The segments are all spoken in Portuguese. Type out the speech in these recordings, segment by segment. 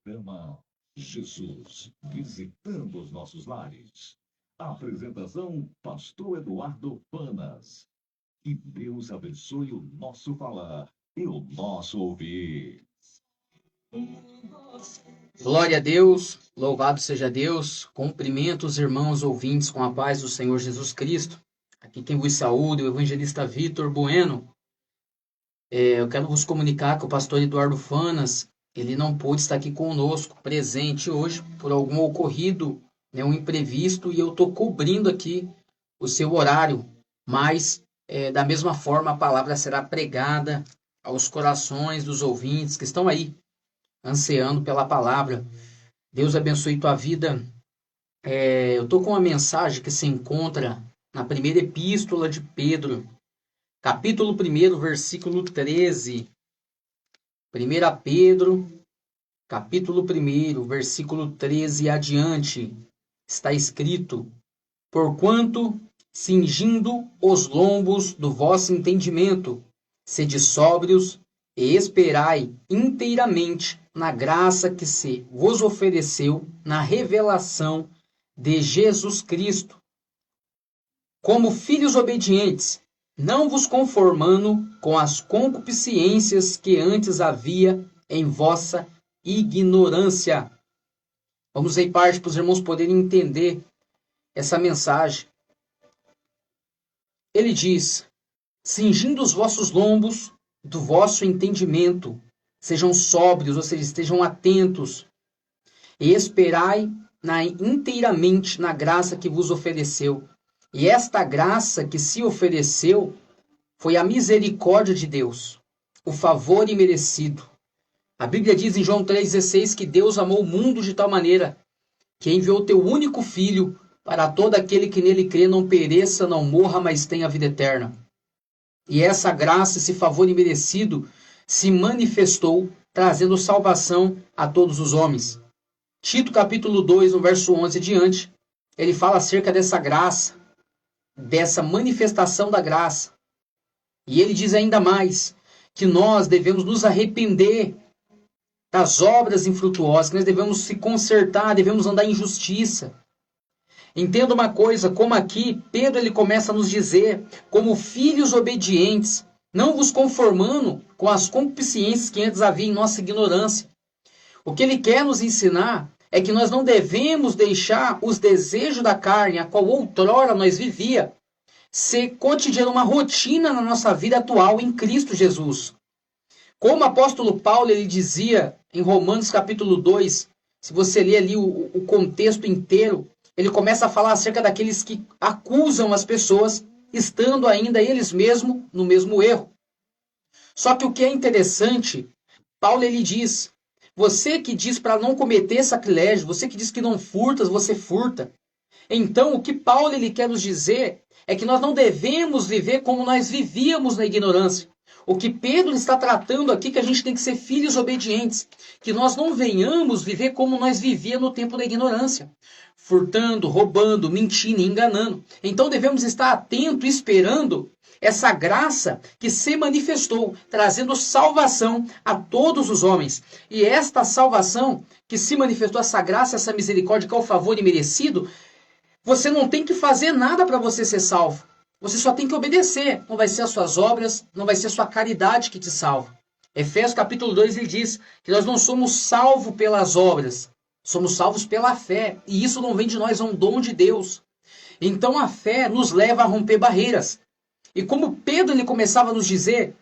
Tema Jesus visitando os nossos lares. Apresentação: Pastor Eduardo Panas. Que Deus abençoe o nosso falar e o nosso ouvir. Glória a Deus, louvado seja Deus. Cumprimento os irmãos ouvintes com a paz do Senhor Jesus Cristo. Aqui quem vos saúda é o evangelista Vitor Bueno. Eu quero vos comunicar que o pastor Eduardo Panas, ele não pôde estar aqui conosco, presente hoje, por algum ocorrido, um imprevisto, e eu estou cobrindo aqui o seu horário, mas da mesma forma a palavra será pregada aos corações dos ouvintes que estão aí, ansiando pela palavra. Deus abençoe tua vida. Eu estou com uma mensagem que se encontra na primeira epístola de Pedro, capítulo 1, versículo 13. 1 Pedro, capítulo 1, versículo 13 adiante, está escrito: Porquanto, cingindo os lombos do vosso entendimento, sede sóbrios e esperai inteiramente na graça que se vos ofereceu na revelação de Jesus Cristo. Como filhos obedientes, não vos conformando com as concupiscências que antes havia em vossa ignorância. Vamos aí parte para os irmãos poderem entender essa mensagem. Ele diz: cingindo os vossos lombos do vosso entendimento, sejam sóbrios, ou seja, estejam atentos, e esperai inteiramente na graça que vos ofereceu. E esta graça que se ofereceu foi a misericórdia de Deus, o favor imerecido. A Bíblia diz em João 3,16 que Deus amou o mundo de tal maneira que enviou teu único Filho para todo aquele que nele crê não pereça, não morra, mas tenha vida eterna. E essa graça, esse favor imerecido, se manifestou, trazendo salvação a todos os homens. Tito capítulo 2, no verso 11 diante, ele fala acerca dessa graça, dessa manifestação da graça. E ele diz ainda mais que nós devemos nos arrepender das obras infrutuosas, que nós devemos se consertar, devemos andar em justiça. Entenda uma coisa, como aqui Pedro ele começa a nos dizer, como filhos obedientes, não vos conformando com as concupiscências que antes havia em nossa ignorância. O que ele quer nos ensinar é que nós não devemos deixar os desejos da carne, a qual outrora nós vivia, ser cotidiano, uma rotina na nossa vida atual em Cristo Jesus. Como o apóstolo Paulo ele dizia em Romanos capítulo 2, se você ler ali o contexto inteiro, ele começa a falar acerca daqueles que acusam as pessoas, estando ainda eles mesmos no mesmo erro. Só que o que é interessante, Paulo ele diz: você que diz para não cometer sacrilégio, você que diz que não furtas, você furta. Então, o que Paulo ele quer nos dizer é que nós não devemos viver como nós vivíamos na ignorância. O que Pedro está tratando aqui é que a gente tem que ser filhos obedientes, que nós não venhamos viver como nós vivíamos no tempo da ignorância, furtando, roubando, mentindo, enganando. Então devemos estar atentos, esperando essa graça que se manifestou, trazendo salvação a todos os homens. E esta salvação que se manifestou, essa graça, essa misericórdia, que é o favor imerecido, você não tem que fazer nada para você ser salvo. Você só tem que obedecer. Não vai ser as suas obras, não vai ser a sua caridade que te salva. Efésios capítulo 2 ele diz que nós não somos salvos pelas obras, somos salvos pela fé. E isso não vem de nós, é um dom de Deus. Então a fé nos leva a romper barreiras. E como Pedro ele começava a nos dizer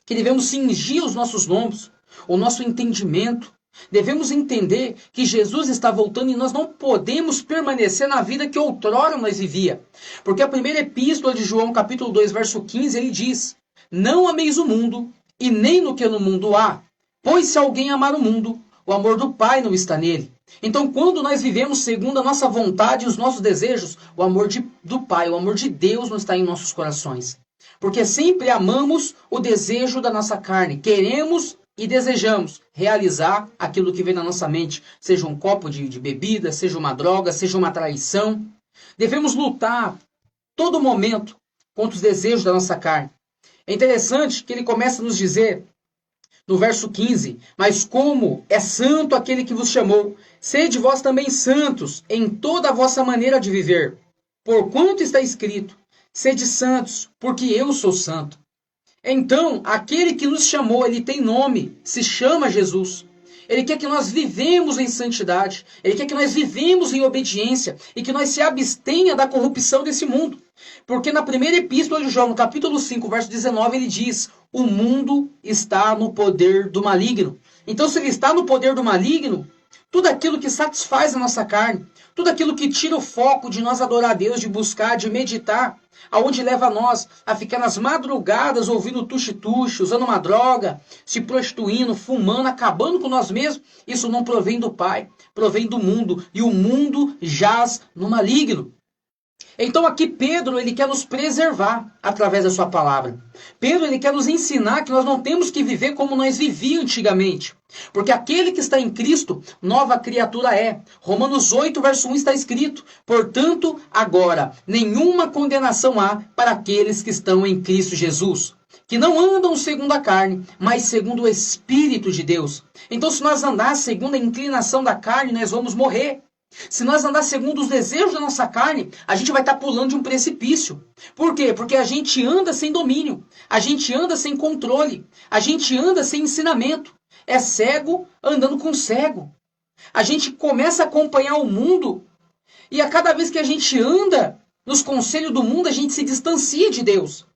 que devemos cingir os nossos lombos, o nosso entendimento, devemos entender que Jesus está voltando e nós não podemos permanecer na vida que outrora nós vivia. Porque a primeira epístola de João, capítulo 2, verso 15, ele diz: não ameis o mundo e nem no que no mundo há, pois se alguém amar o mundo, o amor do Pai não está nele. Então, quando nós vivemos segundo a nossa vontade e os nossos desejos, o amor do Pai, o amor de Deus não está em nossos corações. Porque sempre amamos o desejo da nossa carne, queremos e desejamos realizar aquilo que vem na nossa mente, seja um copo de bebida, seja uma droga, seja uma traição. Devemos lutar todo momento contra os desejos da nossa carne. É interessante que ele começa a nos dizer, no verso 15, mas como é santo aquele que vos chamou, sede vós também santos em toda a vossa maneira de viver. Porquanto está escrito, sede santos, porque eu sou santo. Então, aquele que nos chamou, ele tem nome, se chama Jesus. Ele quer que nós vivemos em santidade. Ele quer que nós vivemos em obediência e que nós se abstenha da corrupção desse mundo. Porque na primeira epístola de João, no capítulo 5, verso 19, ele diz: o mundo está no poder do maligno. Então, se ele está no poder do maligno, tudo aquilo que satisfaz a nossa carne, tudo aquilo que tira o foco de nós adorar a Deus, de buscar, de meditar, aonde leva nós a ficar nas madrugadas ouvindo tuxe-tuxe, usando uma droga, se prostituindo, fumando, acabando com nós mesmos, isso não provém do Pai, provém do mundo, e o mundo jaz no maligno. Então aqui Pedro, ele quer nos preservar através da sua palavra. Pedro, ele quer nos ensinar que nós não temos que viver como nós vivíamos antigamente. Porque aquele que está em Cristo, nova criatura é. Romanos 8, verso 1 está escrito: portanto, agora, nenhuma condenação há para aqueles que estão em Cristo Jesus, que não andam segundo a carne, mas segundo o Espírito de Deus. Então, se nós andar segundo a inclinação da carne, nós vamos morrer. Se nós andar segundo os desejos da nossa carne, a gente vai estar pulando de um precipício. Por quê? Porque a gente anda sem domínio, a gente anda sem controle, a gente anda sem ensinamento. É cego andando com cego. A gente começa a acompanhar o mundo e a cada vez que a gente anda nos conselhos do mundo, a gente se distancia de Deus.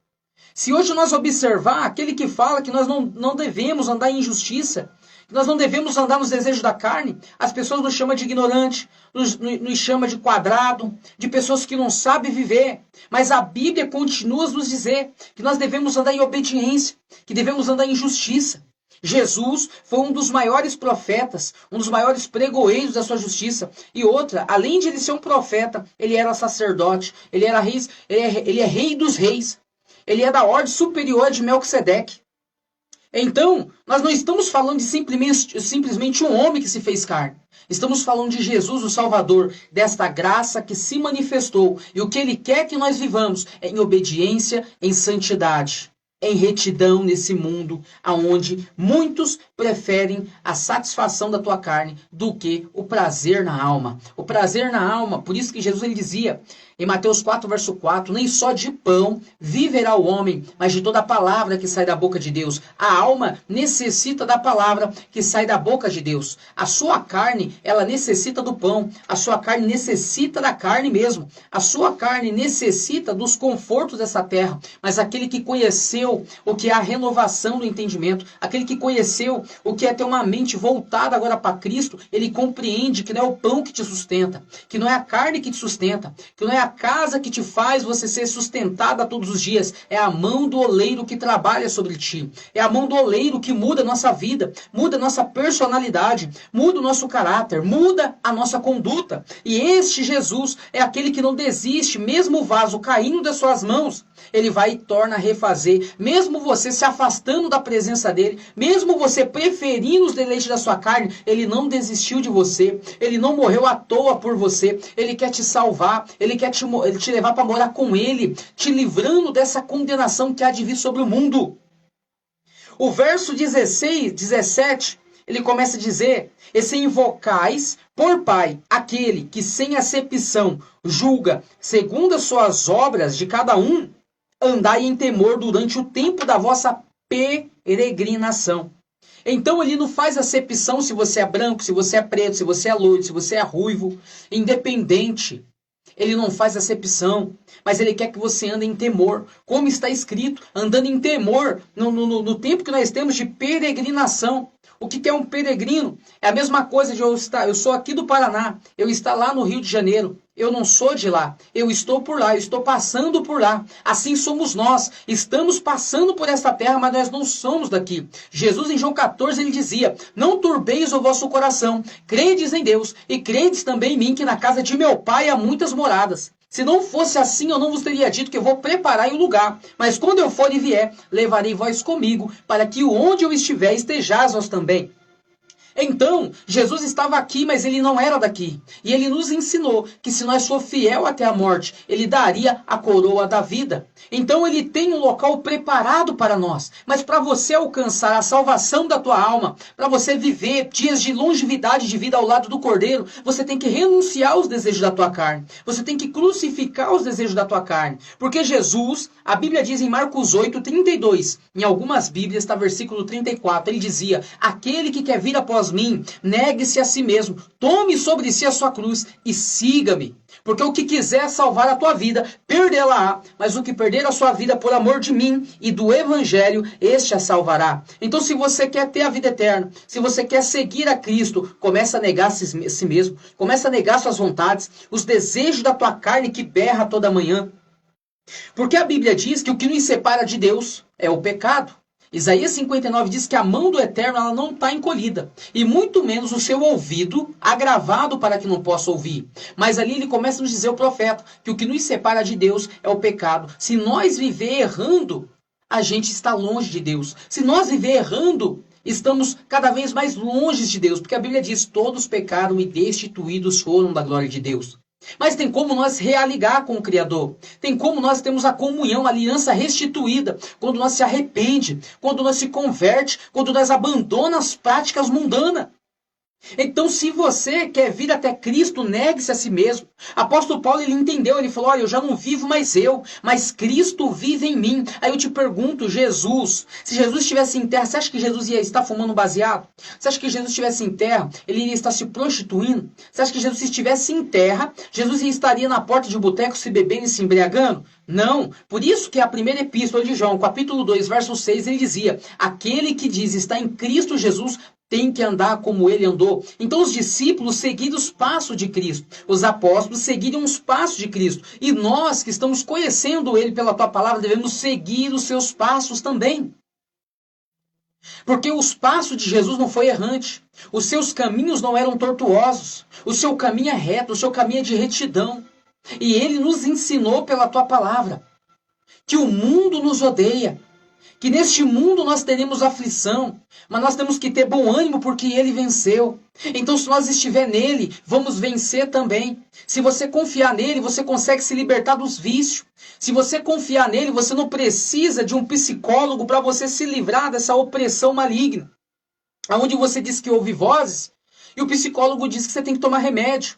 Se hoje nós observar aquele que fala que nós não devemos andar em injustiça, que nós não devemos andar nos desejos da carne, as pessoas nos chamam de ignorante, nos chamam de quadrado, de pessoas que não sabem viver. Mas a Bíblia continua a nos dizer que nós devemos andar em obediência, que devemos andar em justiça. Jesus foi um dos maiores profetas, um dos maiores pregoeiros da sua justiça. E outra, além de ele ser um profeta, ele era sacerdote, ele é rei dos reis. Ele é da ordem superior de Melquisedeque. Então, nós não estamos falando de simplesmente um homem que se fez carne. Estamos falando de Jesus, o Salvador, desta graça que se manifestou. E o que ele quer que nós vivamos é em obediência, em santidade, em retidão nesse mundo, onde muitos preferem a satisfação da tua carne do que o prazer na alma. O prazer na alma, por isso que Jesus ele dizia em Mateus 4, verso 4, nem só de pão viverá o homem, mas de toda a palavra que sai da boca de Deus. A alma necessita da palavra que sai da boca de Deus. A sua carne, ela necessita do pão. A sua carne necessita da carne mesmo. A sua carne necessita dos confortos dessa terra. Mas aquele que conheceu o que é a renovação do entendimento, aquele que conheceu o que é ter uma mente voltada agora para Cristo, ele compreende que não é o pão que te sustenta, que não é a carne que te sustenta, que não é a casa que te faz você ser sustentada todos os dias, é a mão do oleiro que trabalha sobre ti, é a mão do oleiro que muda a nossa vida, muda a nossa personalidade, muda o nosso caráter, muda a nossa conduta. E este Jesus é aquele que não desiste, mesmo o vaso caindo das suas mãos, ele vai e torna a refazer, mesmo você se afastando da presença dele, mesmo você preferindo os deleites da sua carne, ele não desistiu de você, ele não morreu à toa por você, ele quer te salvar, ele quer te levar para morar com ele, te livrando dessa condenação que há de vir sobre o mundo. O verso 17, ele começa a dizer: e se invocais por Pai aquele que sem acepção julga segundo as suas obras de cada um, andai em temor durante o tempo da vossa peregrinação. Então ele não faz acepção se você é branco, se você é preto, se você é loiro, se você é ruivo, independente. Ele não faz acepção, mas ele quer que você ande em temor. Como está escrito, andando em temor no tempo que nós temos de peregrinação. O que é um peregrino? É a mesma coisa de eu sou aqui do Paraná, eu estou lá no Rio de Janeiro. Eu não sou de lá, eu estou por lá, eu estou passando por lá. Assim somos nós, estamos passando por esta terra, mas nós não somos daqui. Jesus em João 14, ele dizia: não turbeis o vosso coração, credes em Deus e credes também em mim, que na casa de meu Pai há muitas moradas. Se não fosse assim, eu não vos teria dito que eu vou preparar um lugar. Mas quando eu for e vier, levarei vós comigo, para que onde eu estiver, estejais vós também. Então, Jesus estava aqui, mas ele não era daqui. E ele nos ensinou que se nós for fiel até a morte, ele daria a coroa da vida. Então ele tem um local preparado para nós. Mas para você alcançar a salvação da tua alma, para você viver dias de longevidade de vida ao lado do Cordeiro, você tem que renunciar aos desejos da tua carne. Você tem que crucificar os desejos da tua carne. Porque Jesus, a Bíblia diz em Marcos 8:32, em algumas Bíblias está versículo 34, ele dizia: aquele que quer vir após mim, negue-se a si mesmo, tome sobre si a sua cruz e siga-me. Porque o que quiser salvar a tua vida, perdê-la-á, mas o que perder a sua vida por amor de mim e do evangelho, este a salvará. Então, se você quer ter a vida eterna, se você quer seguir a Cristo, começa a negar a si mesmo, começa a negar suas vontades, os desejos da tua carne que berra toda manhã. Porque a Bíblia diz que o que nos separa de Deus é o pecado. Isaías 59 diz que a mão do Eterno ela não está encolhida, e muito menos o seu ouvido agravado para que não possa ouvir. Mas ali ele começa a nos dizer, o profeta, que o que nos separa de Deus é o pecado. Se nós viver errando, a gente está longe de Deus. Se nós viver errando, estamos cada vez mais longe de Deus, porque a Bíblia diz, todos pecaram e destituídos foram da glória de Deus. Mas tem como nós realigar com o Criador. Tem como nós temos a comunhão, a aliança restituída. Quando nós se arrepende, quando nós se converte, quando nós abandonamos as práticas mundanas. Então, se você quer vir até Cristo, negue-se a si mesmo. Apóstolo Paulo, ele entendeu, ele falou, olha, eu já não vivo mais eu, mas Cristo vive em mim. Aí eu te pergunto, Jesus, se Jesus estivesse em terra, você acha que Jesus ia estar fumando baseado? Você acha que Jesus estivesse em terra, ele iria estar se prostituindo? Você acha que Jesus, se estivesse em terra, Jesus estaria na porta de um boteco se bebendo e se embriagando? Não. Por isso que a primeira epístola de João, capítulo 2, verso 6, ele dizia, aquele que diz está em Cristo Jesus, tem que andar como ele andou. Então os discípulos seguiram os passos de Cristo. Os apóstolos seguiram os passos de Cristo. E nós que estamos conhecendo ele pela tua palavra, devemos seguir os seus passos também. Porque os passos de Jesus não foi errante. Os seus caminhos não eram tortuosos. O seu caminho é reto, o seu caminho é de retidão. E ele nos ensinou pela tua palavra que o mundo nos odeia. Que neste mundo nós teremos aflição, mas nós temos que ter bom ânimo porque ele venceu. Então, se nós estiver nele, vamos vencer também. Se você confiar nele, você consegue se libertar dos vícios. Se você confiar nele, você não precisa de um psicólogo para você se livrar dessa opressão maligna. Onde você diz que ouve vozes, e o psicólogo diz que você tem que tomar remédio.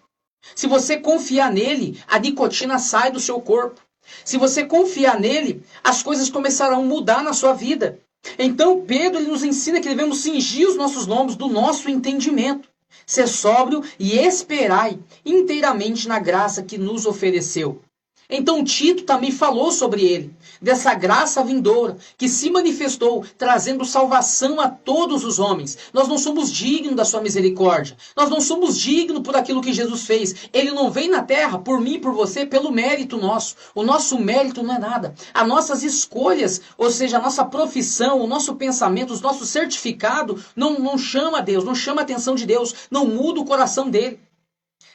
Se você confiar nele, a nicotina sai do seu corpo. Se você confiar nele, as coisas começarão a mudar na sua vida. Então Pedro ele nos ensina que devemos cingir os nossos lombos do nosso entendimento. Ser sóbrio e esperai inteiramente na graça que nos ofereceu. Então Tito também falou sobre ele, dessa graça vindoura, que se manifestou, trazendo salvação a todos os homens. Nós não somos dignos da sua misericórdia. Nós não somos dignos por aquilo que Jesus fez. Ele não veio na terra por mim e por você, pelo mérito nosso. O nosso mérito não é nada. As nossas escolhas, ou seja, a nossa profissão, o nosso pensamento, o nosso certificado, não chama a Deus, não chama a atenção de Deus, não muda o coração dele.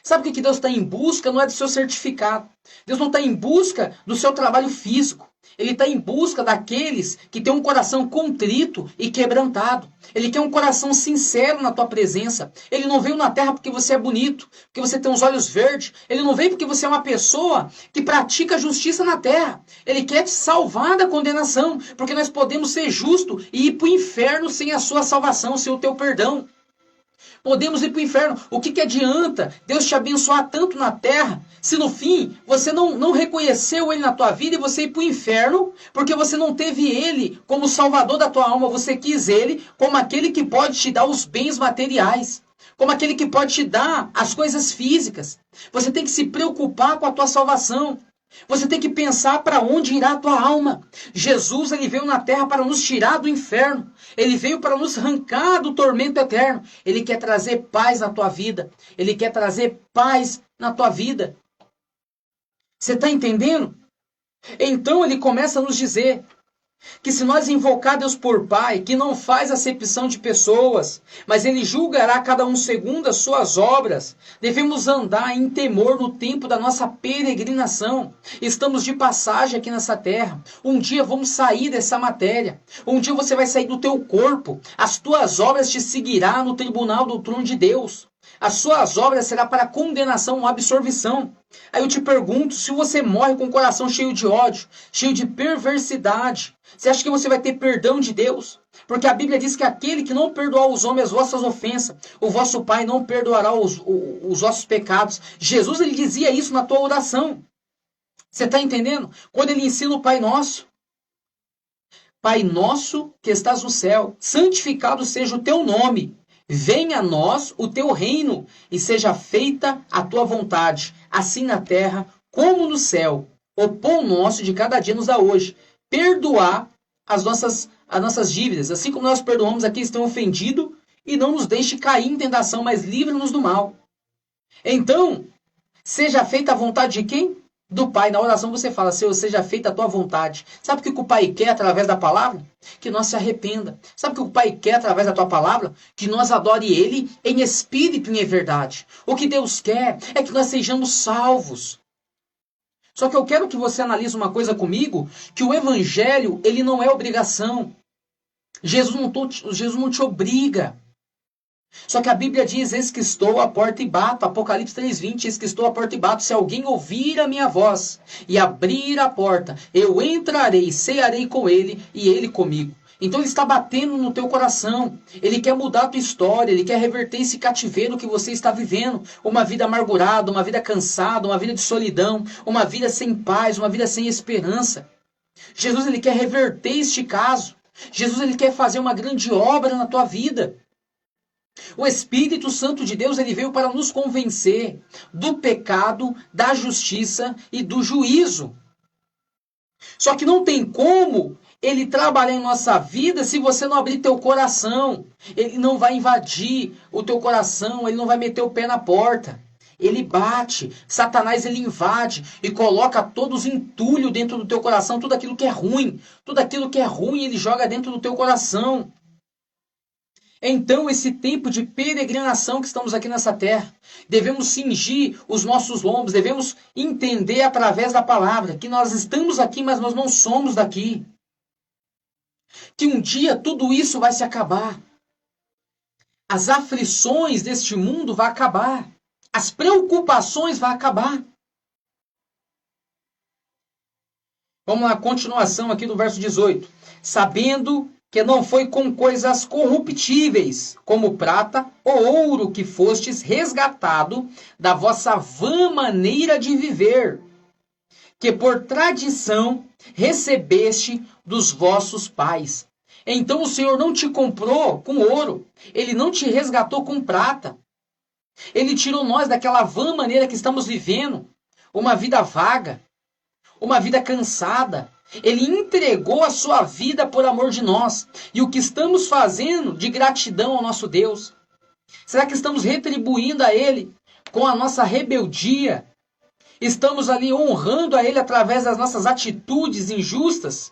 Sabe o que Deus está em busca? Não é do seu certificado. Deus não está em busca do seu trabalho físico. Ele está em busca daqueles que têm um coração contrito e quebrantado. Ele quer um coração sincero na tua presença. Ele não veio na terra porque você é bonito, porque você tem os olhos verdes. Ele não veio porque você é uma pessoa que pratica justiça na terra. Ele quer te salvar da condenação, porque nós podemos ser justos e ir para o inferno sem a sua salvação, sem o teu perdão. Podemos ir para o inferno. O que adianta Deus te abençoar tanto na terra, se no fim você não reconheceu Ele na tua vida e você ir para o inferno, porque você não teve Ele como Salvador da tua alma, você quis Ele como aquele que pode te dar os bens materiais, como aquele que pode te dar as coisas físicas. Você tem que se preocupar com a tua salvação. Você tem que pensar para onde irá a tua alma. Jesus ele veio na terra para nos tirar do inferno. Ele veio para nos arrancar do tormento eterno. Ele quer trazer paz na tua vida. Ele quer trazer paz na tua vida. Você está entendendo? Então ele começa a nos dizer Que se nós invocar Deus por Pai, que não faz acepção de pessoas, mas Ele julgará cada um segundo as suas obras, devemos andar em temor no tempo da nossa peregrinação. Estamos de passagem aqui nessa terra. Um dia vamos sair dessa matéria. Um dia você vai sair do teu corpo. As tuas obras te seguirá no tribunal do trono de Deus. As suas obras será para condenação ou absorvição. Aí eu te pergunto, se você morre com o coração cheio de ódio, cheio de perversidade, você acha que você vai ter perdão de Deus? Porque a Bíblia diz que aquele que não perdoar aos homens as vossas ofensas, o vosso Pai não perdoará os vossos pecados. Jesus, ele dizia isso na tua oração. Você está entendendo? Quando ele ensina o Pai Nosso. Pai nosso que estás no céu, santificado seja o teu nome. Venha a nós o teu reino e seja feita a tua vontade, assim na terra como no céu. O pão nosso de cada dia nos dá hoje. Perdoar as nossas dívidas, assim como nós perdoamos a quem estão ofendido, e não nos deixe cair em tentação, mas livra-nos do mal. Então, seja feita a vontade de quem? Do Pai. Na oração você fala, Senhor, seja feita a tua vontade. Sabe o que o Pai quer através da palavra? Que nós se arrependa. Sabe o que o Pai quer através da tua palavra? Que nós adore Ele em espírito e em verdade. O que Deus quer é que nós sejamos salvos. Só que eu quero que você analise uma coisa comigo, que o Evangelho, ele não é obrigação. Jesus não te obriga. Só que a Bíblia diz, eis que estou à porta e bato. Apocalipse 3:20, eis que estou à porta e bato. Se alguém ouvir a minha voz e abrir a porta, eu entrarei, cearei com ele e ele comigo. Então ele está batendo no teu coração. Ele quer mudar a tua história, ele quer reverter esse cativeiro que você está vivendo. Uma vida amargurada, uma vida cansada, uma vida de solidão, uma vida sem paz, uma vida sem esperança. Jesus, ele quer reverter este caso. Jesus, ele quer fazer uma grande obra na tua vida. O Espírito Santo de Deus, ele veio para nos convencer do pecado, da justiça e do juízo. Só que não tem como ele trabalhar em nossa vida se você não abrir teu coração. Ele não vai invadir o teu coração, ele não vai meter o pé na porta. Ele bate, Satanás ele invade e coloca todos os entulhos dentro do teu coração, tudo aquilo que é ruim. Tudo aquilo que é ruim ele joga dentro do teu coração. Então, esse tempo de peregrinação que estamos aqui nessa terra, devemos cingir os nossos lombos, devemos entender através da palavra que nós estamos aqui, mas nós não somos daqui. Que um dia tudo isso vai se acabar. As aflições deste mundo vão acabar. As preocupações vão acabar. Vamos lá, continuação aqui do verso 18. Sabendo que não foi com coisas corruptíveis, como prata ou ouro, que fostes resgatado da vossa vã maneira de viver, que por tradição recebeste dos vossos pais. Então o Senhor não te comprou com ouro, Ele não te resgatou com prata. Ele tirou nós daquela vã maneira que estamos vivendo, uma vida vaga, uma vida cansada. Ele entregou a sua vida por amor de nós. E o que estamos fazendo de gratidão ao nosso Deus? Será que estamos retribuindo a Ele com a nossa rebeldia? Estamos ali honrando a Ele através das nossas atitudes injustas?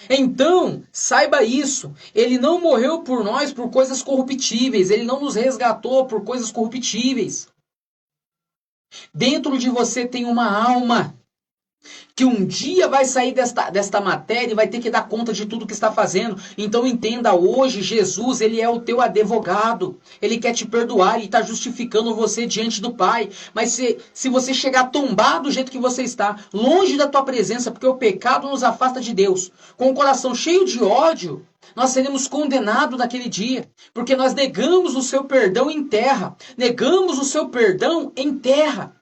Então, saiba isso. Ele não morreu por nós por coisas corruptíveis. Ele não nos resgatou por coisas corruptíveis. Dentro de você tem uma alma que um dia vai sair desta matéria e vai ter que dar conta de tudo que está fazendo. Então entenda, hoje Jesus, ele é o teu advogado. Ele quer te perdoar, ele está justificando você diante do Pai. Mas se você chegar tombado do jeito que você está, longe da tua presença, porque o pecado nos afasta de Deus, com o coração cheio de ódio, nós seremos condenados naquele dia, porque nós negamos o seu perdão em terra. Negamos o seu perdão em terra.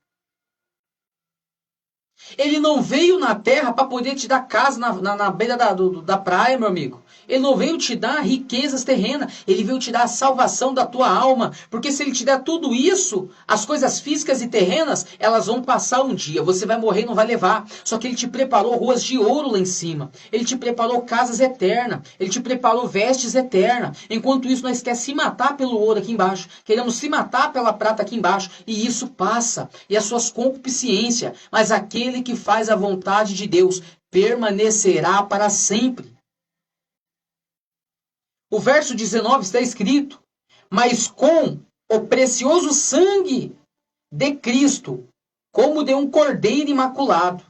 Ele não veio na terra para poder te dar casa na beira da praia, meu amigo. Ele não veio te dar riquezas terrenas. Ele veio te dar a salvação da tua alma. Porque se ele te der tudo isso, as coisas físicas e terrenas, elas vão passar um dia. Você vai morrer e não vai levar. Só que ele te preparou ruas de ouro lá em cima. Ele te preparou casas eternas. Ele te preparou vestes eternas. Enquanto isso, nós queremos se matar pelo ouro aqui embaixo. Queremos se matar pela prata aqui embaixo. E isso passa. E as suas concupiscências. Mas aquele que faz a vontade de Deus permanecerá para sempre. O verso 19 está escrito: mas com o precioso sangue de Cristo, como de um cordeiro imaculado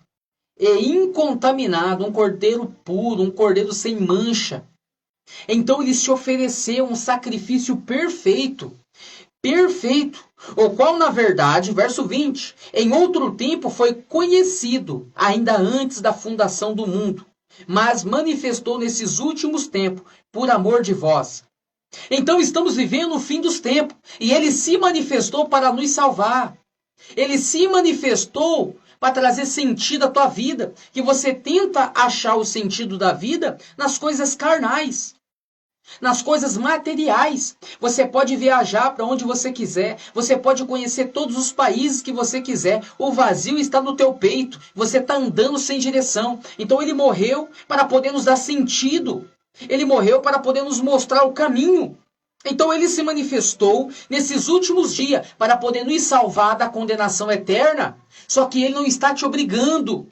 e incontaminado, um cordeiro puro, um cordeiro sem mancha. Então ele se ofereceu um sacrifício perfeito, o qual na verdade, verso 20, em outro tempo foi conhecido, ainda antes da fundação do mundo, mas manifestou nesses últimos tempos, por amor de vós. Então estamos vivendo o fim dos tempos, e ele se manifestou para nos salvar. Ele se manifestou para trazer sentido à tua vida, que você tenta achar o sentido da vida nas coisas carnais, nas coisas materiais. Você pode viajar para onde você quiser, você pode conhecer todos os países que você quiser, o vazio está no teu peito, você está andando sem direção. Então ele morreu para poder nos dar sentido, ele morreu para poder nos mostrar o caminho. Então ele se manifestou nesses últimos dias para poder nos salvar da condenação eterna. Só que ele não está te obrigando.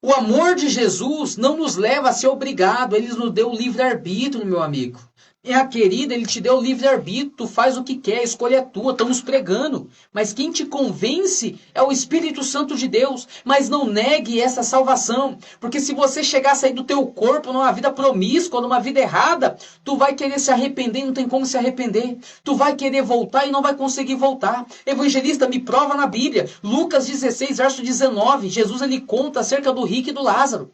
O amor de Jesus não nos leva a ser obrigado. Ele nos deu o livre-arbítrio, meu amigo. Minha querida, ele te deu o livre-arbítrio. Tu faz o que quer, a escolha é tua. Estamos pregando. Mas quem te convence é o Espírito Santo de Deus. Mas não negue essa salvação. Porque se você chegar a sair do teu corpo numa vida promíscua, numa vida errada, tu vai querer se arrepender e não tem como se arrepender. Tu vai querer voltar e não vai conseguir voltar. Evangelista, me prova na Bíblia. Lucas 16, verso 19. Jesus ele conta acerca do rico e do Lázaro.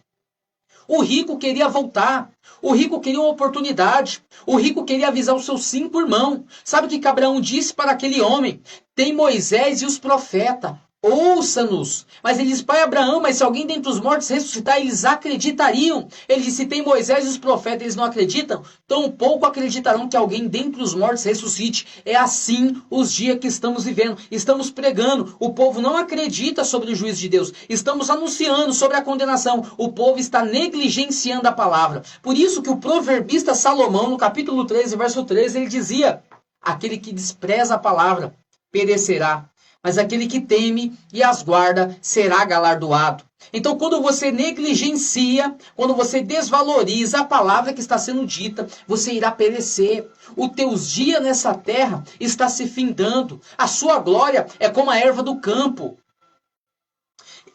O rico queria voltar. O rico queria uma oportunidade. O rico queria avisar os seus 5 irmãos. Sabe o que Abraão disse para aquele homem? Tem Moisés e os profetas. Ouça-nos. Mas ele disse: pai Abraão, mas se alguém dentre os mortos ressuscitar, eles acreditariam. Ele disse: tem Moisés e os profetas, eles não acreditam? Tampouco acreditarão que alguém dentre os mortos ressuscite. É assim os dias que estamos vivendo. Estamos pregando. O povo não acredita sobre o juízo de Deus. Estamos anunciando sobre a condenação. O povo está negligenciando a palavra. Por isso que o proverbista Salomão, no capítulo 13, verso 13, ele dizia: aquele que despreza a palavra perecerá, mas aquele que teme e as guarda será galardoado. Então, quando você negligencia, quando você desvaloriza a palavra que está sendo dita, você irá perecer. Os teus dias nessa terra está se findando. A sua glória é como a erva do campo.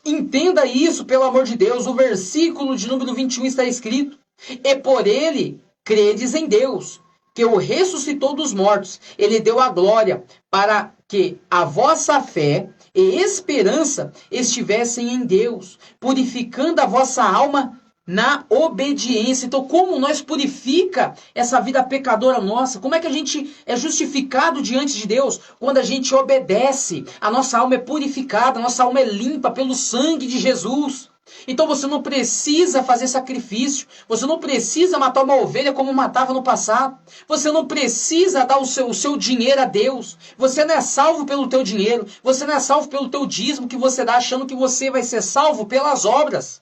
Entenda isso, pelo amor de Deus. O versículo de número 21 está escrito: e por ele credes em Deus, que o ressuscitou dos mortos. Ele deu a glória para que a vossa fé e esperança estivessem em Deus, purificando a vossa alma na obediência. Então, como nós purifica essa vida pecadora nossa? Como é que a gente é justificado diante de Deus? Quando a gente obedece, a nossa alma é purificada, a nossa alma é limpa pelo sangue de Jesus. Então você não precisa fazer sacrifício, você não precisa matar uma ovelha como matava no passado, você não precisa dar o seu dinheiro a Deus, você não é salvo pelo teu dinheiro, você não é salvo pelo teu dízimo que você dá achando que você vai ser salvo pelas obras,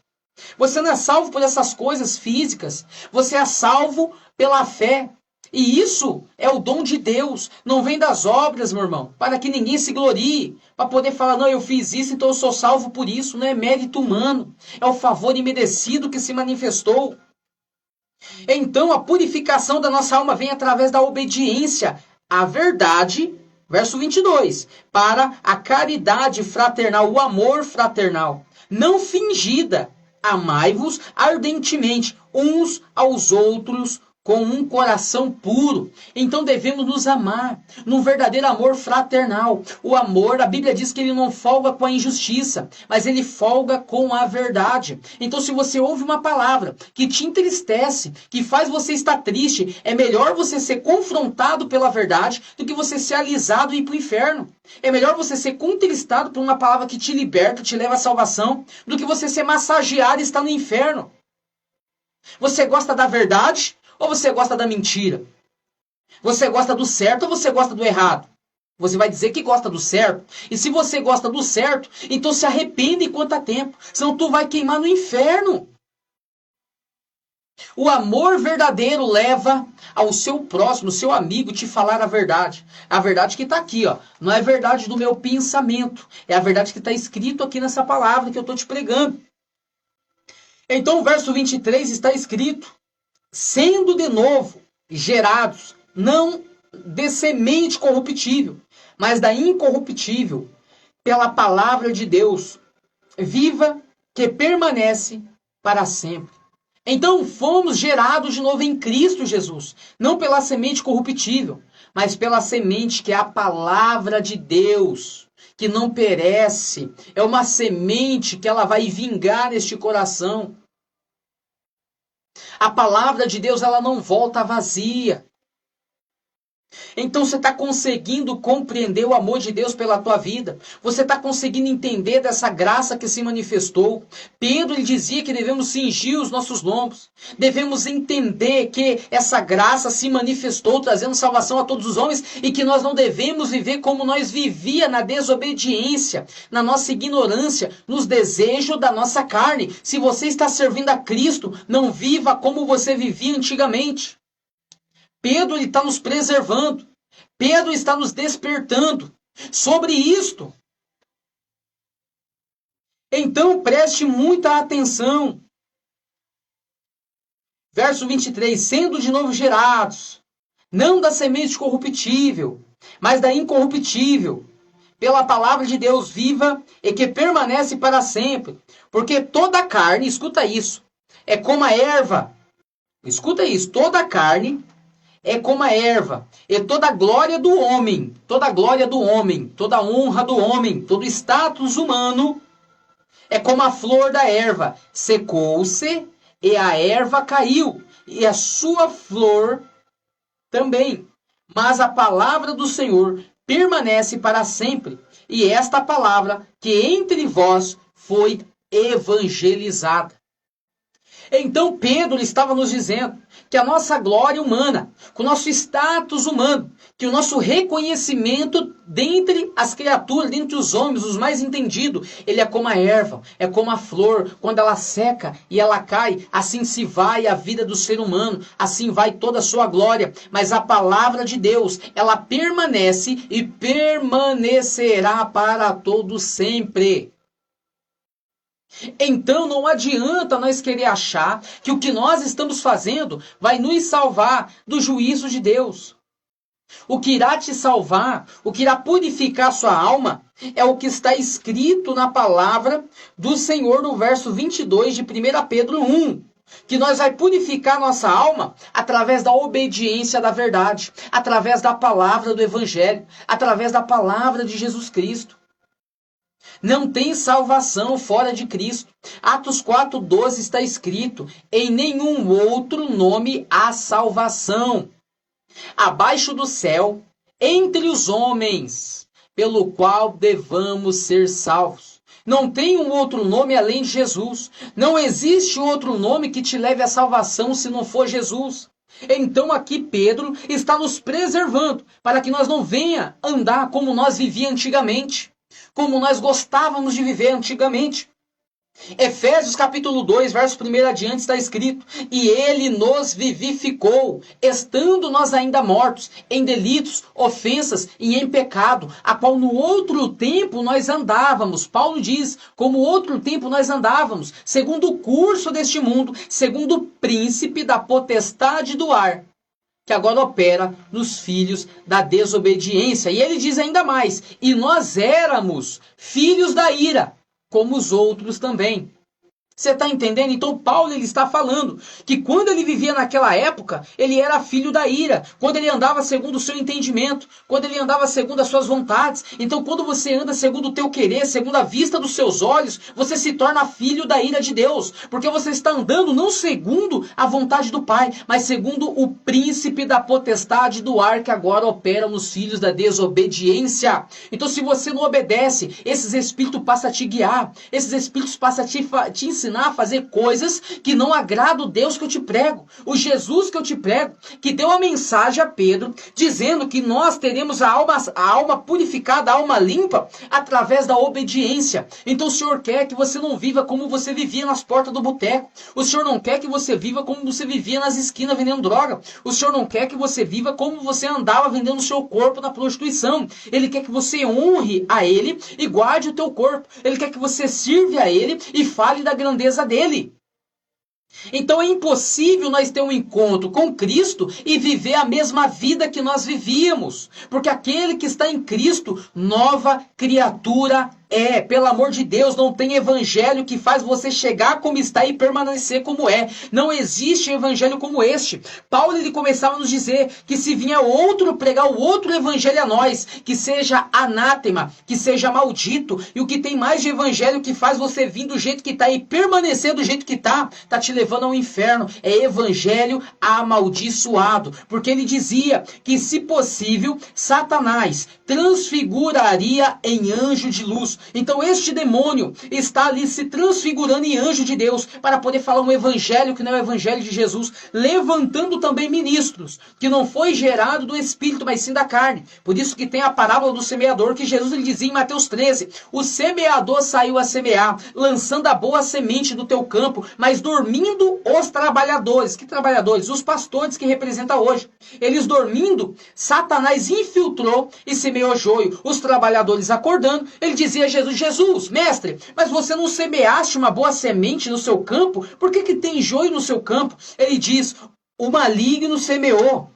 você não é salvo por essas coisas físicas, você é salvo pela fé. E isso é o dom de Deus, não vem das obras, meu irmão, para que ninguém se glorie, para poder falar: não, eu fiz isso, então eu sou salvo por isso. Não é mérito humano, é o favor imerecido que se manifestou. Então a purificação da nossa alma vem através da obediência à verdade, verso 22, para a caridade fraternal, o amor fraternal, não fingida. Amai-vos ardentemente uns aos outros com um coração puro. Então devemos nos amar num verdadeiro amor fraternal. O amor, a Bíblia diz que ele não folga com a injustiça, mas ele folga com a verdade. Então se você ouve uma palavra que te entristece, que faz você estar triste, é melhor você ser confrontado pela verdade do que você ser alisado e ir para o inferno. É melhor você ser contristado por uma palavra que te liberta, te leva à salvação, do que você ser massageado e estar no inferno. Você gosta da verdade ou você gosta da mentira? Você gosta do certo ou você gosta do errado? Você vai dizer que gosta do certo. E se você gosta do certo, então se arrependa enquanto há tempo. Senão tu vai queimar no inferno. O amor verdadeiro leva ao seu próximo, seu amigo, te falar a verdade. A verdade que está aqui, ó. Não é a verdade do meu pensamento. É a verdade que está escrito aqui nessa palavra que eu estou te pregando. Então o verso 23 está escrito: sendo de novo gerados, não de semente corruptível, mas da incorruptível, pela palavra de Deus, viva, que permanece para sempre. Então fomos gerados de novo em Cristo Jesus, não pela semente corruptível, mas pela semente que é a palavra de Deus, que não perece. É uma semente que ela vai vingar este coração. A palavra de Deus, ela não volta vazia. Então você está conseguindo compreender o amor de Deus pela tua vida. Você está conseguindo entender dessa graça que se manifestou. Pedro ele dizia que devemos cingir os nossos lombos. Devemos entender que essa graça se manifestou trazendo salvação a todos os homens e que nós não devemos viver como nós vivia na desobediência, na nossa ignorância, nos desejos da nossa carne. Se você está servindo a Cristo, não viva como você vivia antigamente. Pedro está nos preservando. Pedro está nos despertando sobre isto. Então preste muita atenção. Verso 23. Sendo de novo gerados, não da semente corruptível, mas da incorruptível, pela palavra de Deus viva e que permanece para sempre. Porque toda a carne, escuta isso, é como a erva. Escuta isso, toda a carne é como a erva, e toda a glória do homem, toda a honra do homem, todo status humano, é como a flor da erva, secou-se, e a erva caiu, e a sua flor também. Mas a palavra do Senhor permanece para sempre, e esta palavra que entre vós foi evangelizada. Então Pedro estava nos dizendo que a nossa glória humana, que o nosso status humano, que o nosso reconhecimento dentre as criaturas, dentre os homens, os mais entendidos, ele é como a erva, é como a flor, quando ela seca e ela cai, assim se vai a vida do ser humano, assim vai toda a sua glória. Mas a palavra de Deus, ela permanece e permanecerá para todo sempre. Então não adianta nós querer achar que o que nós estamos fazendo vai nos salvar do juízo de Deus. O que irá te salvar, o que irá purificar sua alma, é o que está escrito na palavra do Senhor no verso 22 de 1 Pedro 1. Que nós vai purificar nossa alma através da obediência da verdade, através da palavra do Evangelho, através da palavra de Jesus Cristo. Não tem salvação fora de Cristo. Atos 4,12 está escrito: em nenhum outro nome há salvação, abaixo do céu, entre os homens, pelo qual devamos ser salvos. Não tem um outro nome além de Jesus. Não existe outro nome que te leve à salvação se não for Jesus. Então aqui Pedro está nos preservando para que nós não venha andar como nós vivíamos antigamente, como nós gostávamos de viver antigamente. Efésios capítulo 2, verso 1 adiante está escrito: e ele nos vivificou, estando nós ainda mortos, em delitos, ofensas e em pecado, a qual no outro tempo nós andávamos. Paulo diz, como outro tempo nós andávamos, segundo o curso deste mundo, segundo o príncipe da potestade do ar, que agora opera nos filhos da desobediência. E ele diz ainda mais: e nós éramos filhos da ira, como os outros também. Você está entendendo? Então Paulo ele está falando que quando ele vivia naquela época, ele era filho da ira, quando ele andava segundo o seu entendimento, quando ele andava segundo as suas vontades. Então quando você anda segundo o teu querer, segundo a vista dos seus olhos, você se torna filho da ira de Deus, porque você está andando não segundo a vontade do Pai, mas segundo o príncipe da potestade do ar, que agora opera nos filhos da desobediência. Então se você não obedece, esses espíritos passam a te guiar, esses espíritos passam a te ensinar a fazer coisas que não agradam o Deus que eu te prego, o Jesus que eu te prego, que deu a mensagem a Pedro, dizendo que nós teremos a alma purificada, a alma limpa, através da obediência. Então o Senhor quer que você não viva como você vivia nas portas do boteco. O Senhor não quer que você viva como você vivia nas esquinas vendendo droga. O Senhor não quer que você viva como você andava vendendo o seu corpo na prostituição. Ele quer que você honre a Ele e guarde o teu corpo. Ele quer que você sirva a Ele e fale da grandeza dele. Então é impossível nós ter um encontro com Cristo e viver a mesma vida que nós vivíamos. Porque aquele que está em Cristo, nova criatura é. Pelo amor de Deus, não tem evangelho que faz você chegar como está e permanecer como é. Não existe evangelho como este. Paulo ele começava a nos dizer que se vinha outro pregar o outro evangelho a nós, que seja anátema, que seja maldito. E o que tem mais de evangelho que faz você vir do jeito que está e permanecer do jeito que está te levando ao inferno. É evangelho amaldiçoado. Porque ele dizia que, se possível, Satanás transfiguraria em anjo de luz. Então este demônio está ali se transfigurando em anjo de Deus para poder falar um evangelho que não é o evangelho de Jesus, levantando também ministros, que não foi gerado do Espírito, mas sim da carne. Por isso que tem a parábola do semeador, que Jesus ele dizia em Mateus 13, o semeador saiu a semear, lançando a boa semente do teu campo, mas dormindo os trabalhadores. Que trabalhadores? Os pastores que representa hoje. Eles dormindo, Satanás infiltrou e semeou joio. Os trabalhadores acordando, ele dizia a Jesus, mestre, mas você não semeaste uma boa semente no seu campo? Por que tem joio no seu campo? Ele diz, o maligno semeou.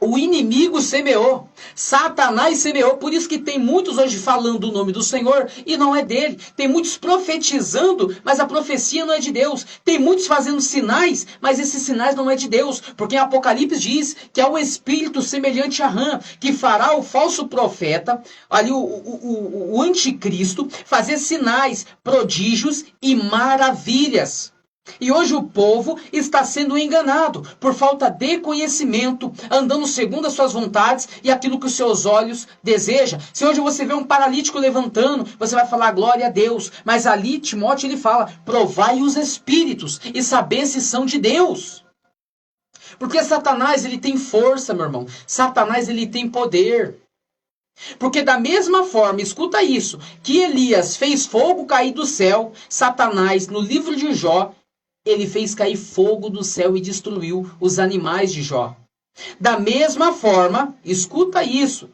O inimigo semeou, Satanás semeou, por isso que tem muitos hoje falando o nome do Senhor e não é dele. Tem muitos profetizando, mas a profecia não é de Deus. Tem muitos fazendo sinais, mas esses sinais não é de Deus. Porque em Apocalipse diz que há um espírito semelhante a rã, que fará o falso profeta, ali o anticristo, fazer sinais, prodígios e maravilhas. E hoje o povo está sendo enganado por falta de conhecimento, andando segundo as suas vontades e aquilo que os seus olhos desejam. Se hoje você vê um paralítico levantando, você vai falar glória a Deus. Mas ali Timóteo ele fala, provai os espíritos e saber se são de Deus. Porque Satanás ele tem força, meu irmão. Satanás ele tem poder. Porque da mesma forma, escuta isso, que Elias fez fogo cair do céu, Satanás no livro de Jó, ele fez cair fogo do céu e destruiu os animais de Jó. Da mesma forma, escuta isso,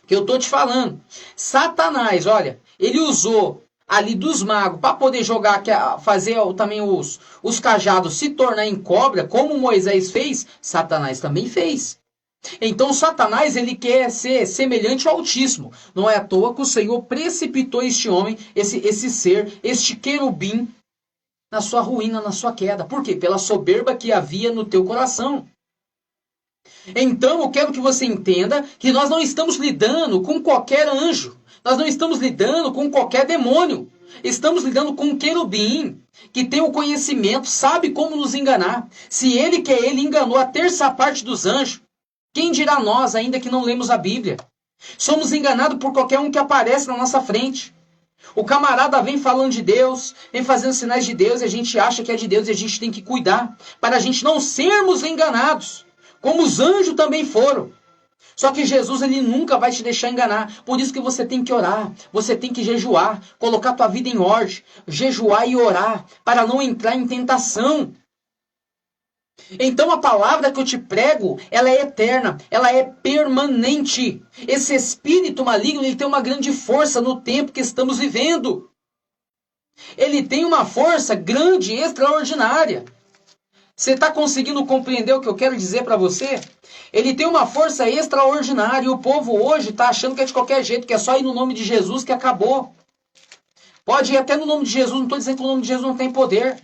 que eu estou te falando. Satanás, olha, ele usou ali dos magos para poder jogar, fazer também os cajados se tornar em cobra, como Moisés fez, Satanás também fez. Então Satanás ele quer ser semelhante ao Altíssimo. Não é à toa que o Senhor precipitou este homem, esse ser, este querubim, na sua ruína, na sua queda. Por quê? Pela soberba que havia no teu coração. Então eu quero que você entenda que nós não estamos lidando com qualquer anjo. Nós não estamos lidando com qualquer demônio. Estamos lidando com um querubim que tem o conhecimento, sabe como nos enganar. Se ele que é ele enganou a terça parte dos anjos, quem dirá nós ainda que não lemos a Bíblia? Somos enganados por qualquer um que aparece na nossa frente. O camarada vem falando de Deus, vem fazendo sinais de Deus, e a gente acha que é de Deus e a gente tem que cuidar, para a gente não sermos enganados, como os anjos também foram. Só que Jesus ele nunca vai te deixar enganar, por isso que você tem que orar, você tem que jejuar, colocar tua vida em ordem, jejuar e orar, para não entrar em tentação. Então a palavra que eu te prego, ela é eterna, ela é permanente. Esse espírito maligno, ele tem uma grande força no tempo que estamos vivendo. Ele tem uma força grande e extraordinária. Você está conseguindo compreender o que eu quero dizer para você? Ele tem uma força extraordinária e o povo hoje está achando que é de qualquer jeito, que é só ir no nome de Jesus que acabou. Pode ir até no nome de Jesus, não estou dizendo que o nome de Jesus não tem poder.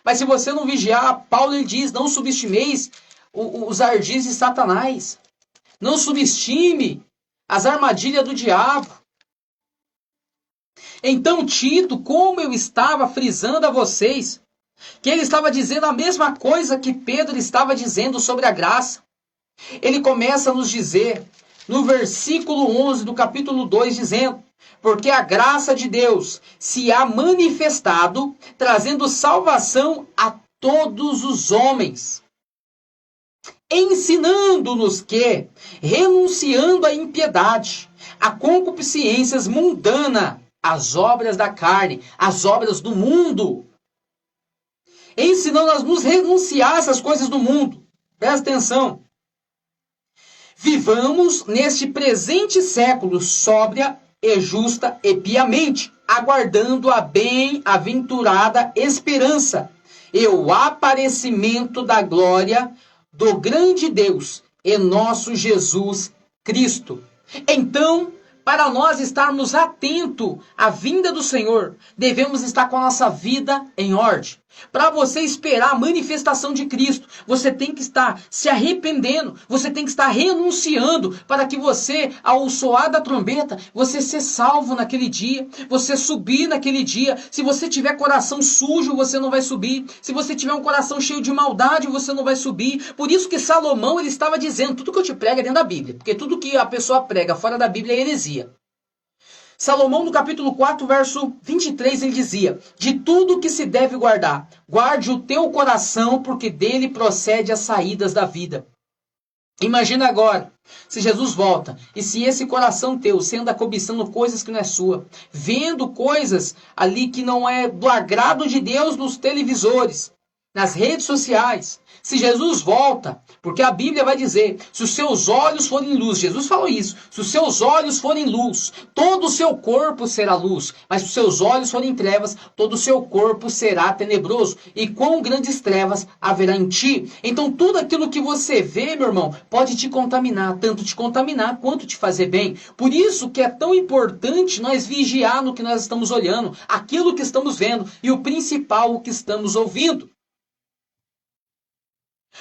Mas se você não vigiar, Paulo ele diz, não subestimeis os ardis de Satanás. Não subestime as armadilhas do diabo. Então Tito, como eu estava frisando a vocês, que ele estava dizendo a mesma coisa que Pedro estava dizendo sobre a graça. Ele começa a nos dizer, no versículo 11 do capítulo 2, dizendo, porque a graça de Deus se há manifestado, trazendo salvação a todos os homens, ensinando-nos que, renunciando à impiedade, a concupiscências mundanas, as obras da carne, as obras do mundo, ensinando a nos renunciar a essas coisas do mundo. Presta atenção. Vivamos neste presente século sóbria e justa e piamente, aguardando a bem-aventurada esperança e o aparecimento da glória do grande Deus e nosso Jesus Cristo. Então, para nós estarmos atentos à vinda do Senhor, devemos estar com a nossa vida em ordem. Para você esperar a manifestação de Cristo, você tem que estar se arrependendo, você tem que estar renunciando para que você, ao soar da trombeta, você ser salvo naquele dia, você subir naquele dia. Se você tiver coração sujo, você não vai subir. Se você tiver um coração cheio de maldade, você não vai subir. Por isso que Salomão, ele estava dizendo, tudo que eu te prego é dentro da Bíblia, porque tudo que a pessoa prega fora da Bíblia é heresia. Salomão, no capítulo 4, verso 23, ele dizia: de tudo que se deve guardar, guarde o teu coração, porque dele procede as saídas da vida. Imagina agora, se Jesus volta, e se esse coração teu, você anda cobiçando coisas que não é sua, vendo coisas ali que não é do agrado de Deus nos televisores, nas redes sociais. Se Jesus volta, porque a Bíblia vai dizer, se os seus olhos forem luz, Jesus falou isso, se os seus olhos forem luz, todo o seu corpo será luz, mas se os seus olhos forem trevas, todo o seu corpo será tenebroso, e quão grandes trevas haverá em ti. Então tudo aquilo que você vê, meu irmão, pode te contaminar, tanto te contaminar quanto te fazer bem. Por isso que é tão importante nós vigiar no que nós estamos olhando, aquilo que estamos vendo, e o principal, o que estamos ouvindo.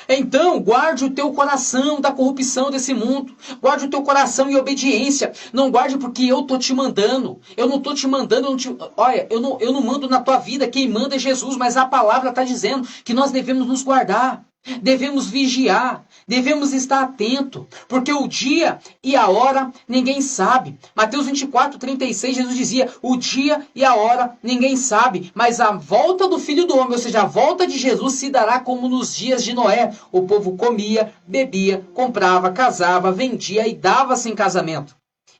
Então, guarde o teu coração da corrupção desse mundo. Guarde o teu coração em obediência. Não guarde porque eu estou te mandando. Eu não estou te mandando. Olha, eu não mando na tua vida. Quem manda é Jesus. Mas a palavra está dizendo que nós devemos nos guardar. Devemos vigiar, devemos estar atento, porque o dia e a hora ninguém sabe. Mateus 24, 36, Jesus dizia, o dia e a hora ninguém sabe, mas a volta do Filho do Homem, ou seja, a volta de Jesus se dará como nos dias de Noé. O povo comia, bebia, comprava, casava, vendia e dava-se em casamento.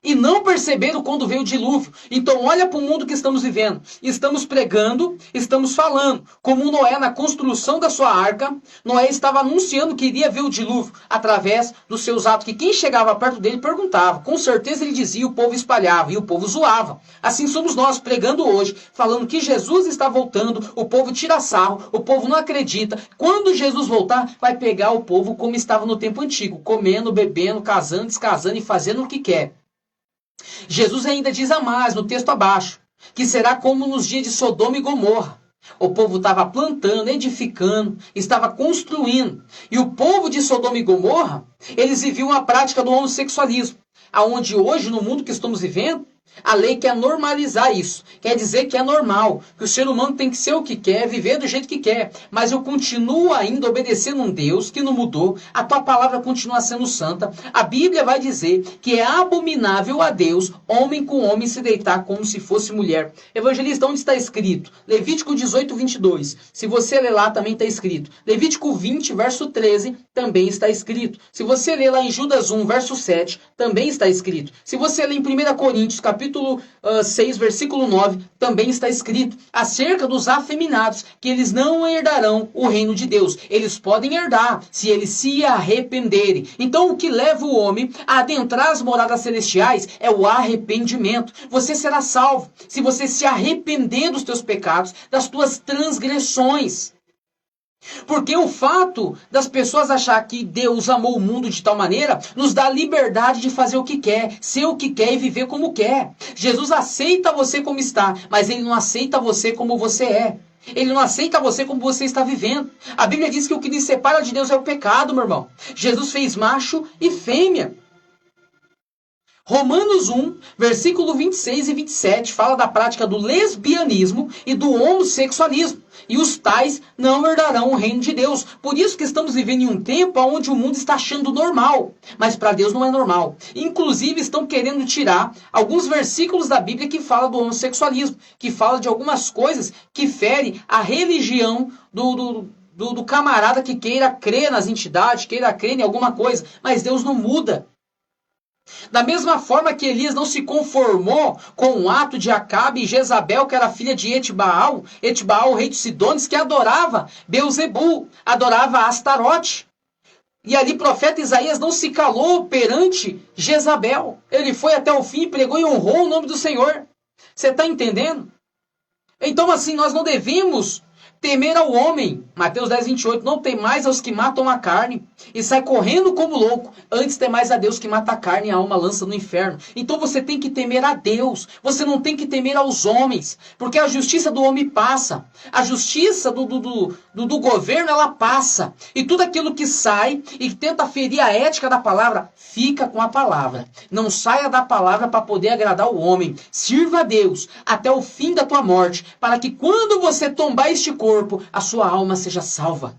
E não perceberam quando veio o dilúvio. Então olha para o mundo que estamos vivendo. Estamos pregando, estamos falando. Como Noé na construção da sua arca, Noé estava anunciando que iria ver o dilúvio através dos seus atos. Que quem chegava perto dele perguntava. Com certeza ele dizia, o povo espalhava e o povo zoava. Assim somos nós pregando hoje, falando que Jesus está voltando, o povo tira sarro, o povo não acredita. Quando Jesus voltar, vai pegar o povo como estava no tempo antigo. Comendo, bebendo, casando, descasando e fazendo o que quer. Jesus ainda diz a mais no texto abaixo, que será como nos dias de Sodoma e Gomorra. O povo estava plantando, edificando, estava construindo. E o povo de Sodoma e Gomorra, eles viviam a prática do homossexualismo. Aonde hoje, no mundo que estamos vivendo, a lei quer normalizar isso. Quer dizer que é normal, que o ser humano tem que ser o que quer, viver do jeito que quer. Mas eu continuo ainda obedecendo um Deus que não mudou. A tua palavra continua sendo santa. A Bíblia vai dizer que é abominável a Deus homem com homem se deitar como se fosse mulher. Evangelista, onde está escrito? Levítico 18, 22. Se você ler lá, também está escrito. Levítico 20, verso 13, também está escrito. Se você ler lá em Judas 1, verso 7, também está escrito. Se você ler em 1 Coríntios, capítulo 6, versículo 9, também está escrito acerca dos afeminados, que eles não herdarão o reino de Deus. Eles podem herdar se eles se arrependerem. Então o que leva o homem a adentrar as moradas celestiais é o arrependimento. Você será salvo se você se arrepender dos teus pecados, das tuas transgressões. Porque o fato das pessoas achar que Deus amou o mundo de tal maneira, nos dá liberdade de fazer o que quer, ser o que quer e viver como quer. Jesus aceita você como está, mas Ele não aceita você como você é. Ele não aceita você como você está vivendo. A Bíblia diz que o que nos separa de Deus é o pecado, meu irmão. Jesus fez macho e fêmea. Romanos 1, versículo 26 e 27, fala da prática do lesbianismo e do homossexualismo. E os tais não herdarão o reino de Deus. Por isso que estamos vivendo em um tempo onde o mundo está achando normal. Mas para Deus não é normal. Inclusive estão querendo tirar alguns versículos da Bíblia que falam do homossexualismo. Que falam de algumas coisas que ferem a religião do camarada que queira crer nas entidades, queira crer em alguma coisa. Mas Deus não muda. Da mesma forma que Elias não se conformou com o ato de Acabe e Jezabel, que era filha de Etbaal, o rei de Sidones, que adorava Beuzebu, adorava Astarote. E ali o profeta Isaías não se calou perante Jezabel. Ele foi até o fim, pregou e honrou o nome do Senhor. Você está entendendo? Então assim, nós não devemos Temer ao homem, Mateus 10, 28, não temais aos que matam a carne e sai correndo como louco, antes temais a Deus que mata a carne e a alma lança no inferno. Então você tem que temer a Deus, você não tem que temer aos homens, porque a justiça do homem passa, a justiça do governo ela passa, e tudo aquilo que sai e tenta ferir a ética da palavra, fica com a palavra. Não saia da palavra para poder agradar o homem, sirva a Deus até o fim da tua morte, para que quando você tombar este corpo, a sua alma seja salva.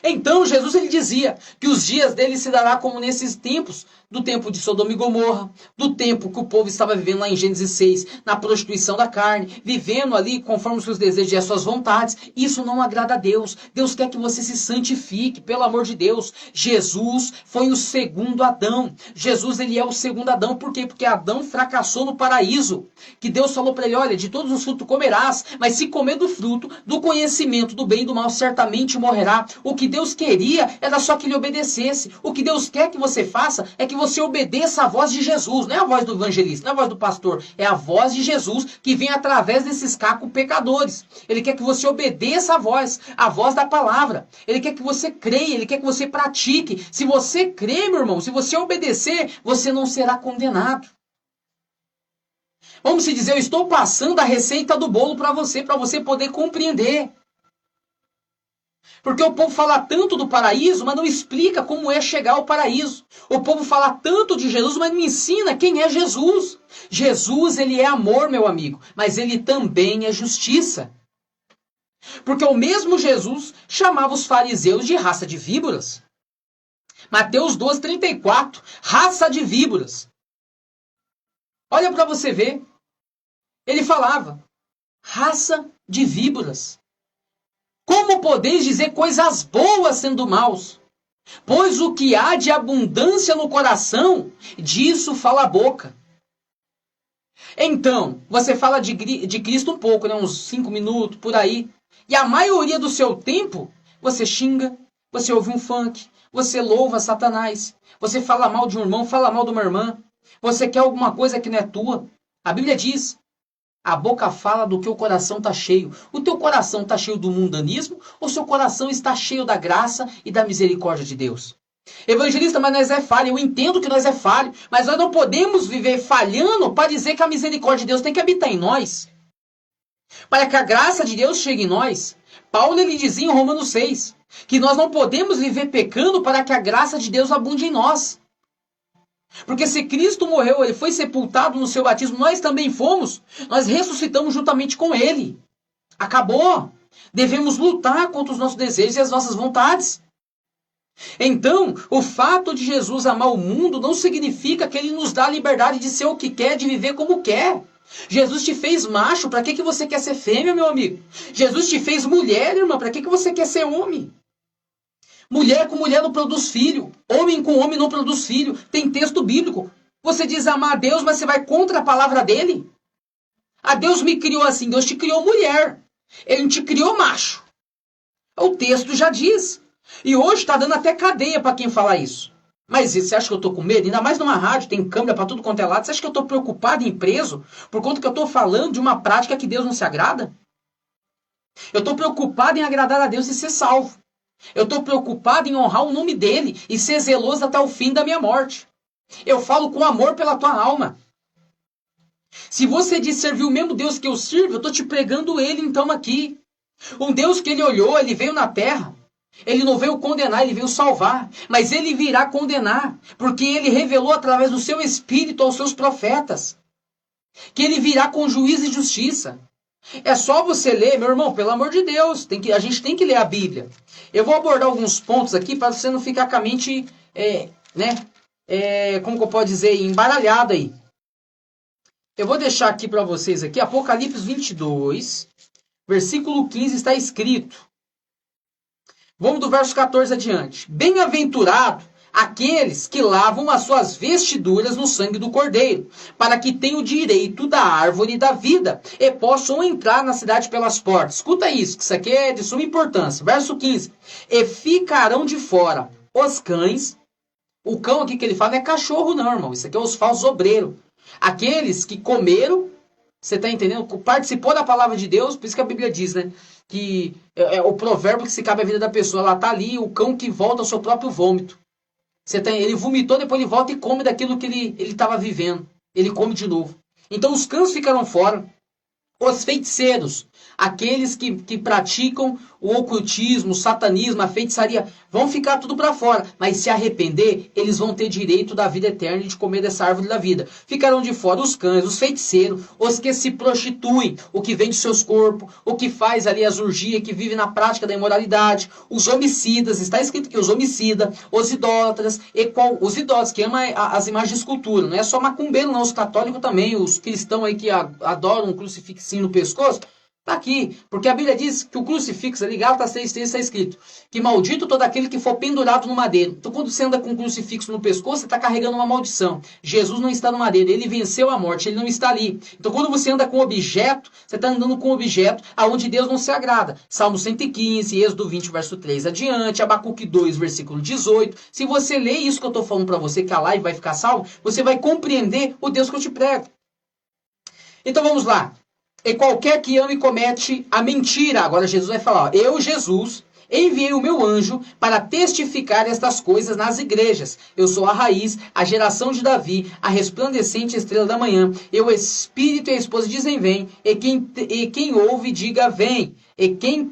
Então Jesus ele dizia que os dias dele se dará como nesses tempos, do tempo de Sodoma e Gomorra, do tempo que o povo estava vivendo lá em Gênesis 6, na prostituição da carne, vivendo ali conforme os seus desejos e as suas vontades. Isso não agrada a Deus. Deus quer que você se santifique, pelo amor de Deus. Jesus foi o segundo Adão. Jesus ele é o segundo Adão. Por quê? Porque Adão fracassou no paraíso. Que Deus falou para ele, olha, de todos os frutos comerás, mas se comer do fruto, do conhecimento do bem e do mal, certamente morrerá. O que Deus queria era só que ele obedecesse. O que Deus quer que você faça é que você obedeça a voz de Jesus. Não é a voz do evangelista, não é a voz do pastor. É a voz de Jesus que vem através desses cacos pecadores. Ele quer que você obedeça a voz da palavra. Ele quer que você creia, ele quer que você pratique. Se você crer, meu irmão, se você obedecer, você não será condenado. Vamos se dizer, eu estou passando a receita do bolo para você poder compreender. Porque o povo fala tanto do paraíso, mas não explica como é chegar ao paraíso. O povo fala tanto de Jesus, mas não ensina quem é Jesus. Jesus, ele é amor, meu amigo, mas ele também é justiça. Porque o mesmo Jesus chamava os fariseus de raça de víboras. Mateus 12, 34, raça de víboras. Olha para você ver. Ele falava, raça de víboras. Como podeis dizer coisas boas sendo maus? Pois o que há de abundância no coração, disso fala a boca. Então, você fala de Cristo um pouco, né? Uns 5 minutos, por aí. E a maioria do seu tempo, você xinga, você ouve um funk, você louva Satanás, você fala mal de um irmão, fala mal de uma irmã, você quer alguma coisa que não é tua. A Bíblia diz, a boca fala do que o coração está cheio. O teu coração está cheio do mundanismo ou seu coração está cheio da graça e da misericórdia de Deus? Evangelista, mas nós é falho. Eu entendo que nós é falho, mas nós não podemos viver falhando para dizer que a misericórdia de Deus tem que habitar em nós. Para que a graça de Deus chegue em nós. Paulo ele dizia em Romanos 6 que nós não podemos viver pecando para que a graça de Deus abunde em nós. Porque se Cristo morreu, ele foi sepultado no seu batismo, nós também fomos, nós ressuscitamos juntamente com ele. Acabou. Devemos lutar contra os nossos desejos e as nossas vontades. Então, o fato de Jesus amar o mundo não significa que ele nos dá a liberdade de ser o que quer, de viver como quer. Jesus te fez macho, para que você quer ser fêmea, meu amigo? Jesus te fez mulher, irmã, para que você quer ser homem? Mulher com mulher não produz filho. Homem com homem não produz filho. Tem texto bíblico. Você diz amar a Deus, mas você vai contra a palavra dele? A Deus me criou assim. Deus te criou mulher. Ele não te criou macho. O texto já diz. E hoje está dando até cadeia para quem fala isso. Mas você acha que eu estou com medo? Ainda mais numa rádio, tem câmera para tudo quanto é lado. Você acha que eu estou preocupado em preso por conta que eu estou falando de uma prática que Deus não se agrada? Eu estou preocupado em agradar a Deus e ser salvo. Eu estou preocupado em honrar o nome dele e ser zeloso até o fim da minha morte. Eu falo com amor pela tua alma. Se você diz servir o mesmo Deus que eu sirvo, eu estou te pregando ele então aqui. Um Deus que ele olhou, ele veio na terra. Ele não veio condenar, ele veio salvar. Mas ele virá condenar, porque ele revelou através do seu Espírito aos seus profetas que ele virá com juízo e justiça. É só você ler, meu irmão, pelo amor de Deus, a gente tem que ler a Bíblia. Eu vou abordar alguns pontos aqui para você não ficar com a mente, como que eu posso dizer, embaralhada aí. Eu vou deixar aqui para vocês aqui, Apocalipse 22, versículo 15 está escrito. Vamos do verso 14 adiante. Bem-aventurado aqueles que lavam as suas vestiduras no sangue do Cordeiro, para que tenham o direito da árvore da vida e possam entrar na cidade pelas portas. Escuta isso, que isso aqui é de suma importância. Verso 15. E ficarão de fora os cães. O cão aqui que ele fala não é cachorro não, irmão. Isso aqui é os falsos obreiros. Aqueles que comeram Você está entendendo? Participou da palavra de Deus, por isso que a Bíblia diz, né? Que é o provérbio que se cabe à vida da pessoa. Ela está ali, o cão que volta ao seu próprio vômito. Ele vomitou, depois ele volta e come daquilo que ele estava vivendo. Ele come de novo. Então os cães ficaram fora. Os feiticeiros, aqueles que praticam o ocultismo, o satanismo, a feitiçaria, vão ficar tudo para fora. Mas se arrepender, eles vão ter direito da vida eterna e de comer dessa árvore da vida. Ficarão de fora os cães, os feiticeiros, os que se prostituem, o que vende seus corpos, o que faz ali as urgias, que vive na prática da imoralidade, os homicidas, está escrito aqui, os homicidas, os idólatras, os idólatras que amam as imagens de escultura. Não é só macumbeiro não, os católicos também, os cristãos aí que adoram um crucifixinho no pescoço. Está aqui, porque a Bíblia diz que o crucifixo, ali, Gálatas 6,3 está escrito, que maldito todo aquele que for pendurado no madeiro. Então quando você anda com um crucifixo no pescoço, você está carregando uma maldição. Jesus não está no madeiro, ele venceu a morte, ele não está ali. Então quando você anda com objeto, você está andando com objeto aonde Deus não se agrada. Salmo 115, Êxodo 20, verso 3 adiante, Abacuque 2, versículo 18. Se você ler isso que eu estou falando para você, que a live vai ficar salva, você vai compreender o Deus que eu te prego. Então vamos lá. E qualquer que ame comete a mentira. Agora Jesus vai falar, ó, eu, Jesus, enviei o meu anjo para testificar estas coisas nas igrejas. Eu sou a raiz, a geração de Davi, a resplandecente estrela da manhã. Eu, o Espírito e a esposa dizem vem, e quem ouve diga vem. E quem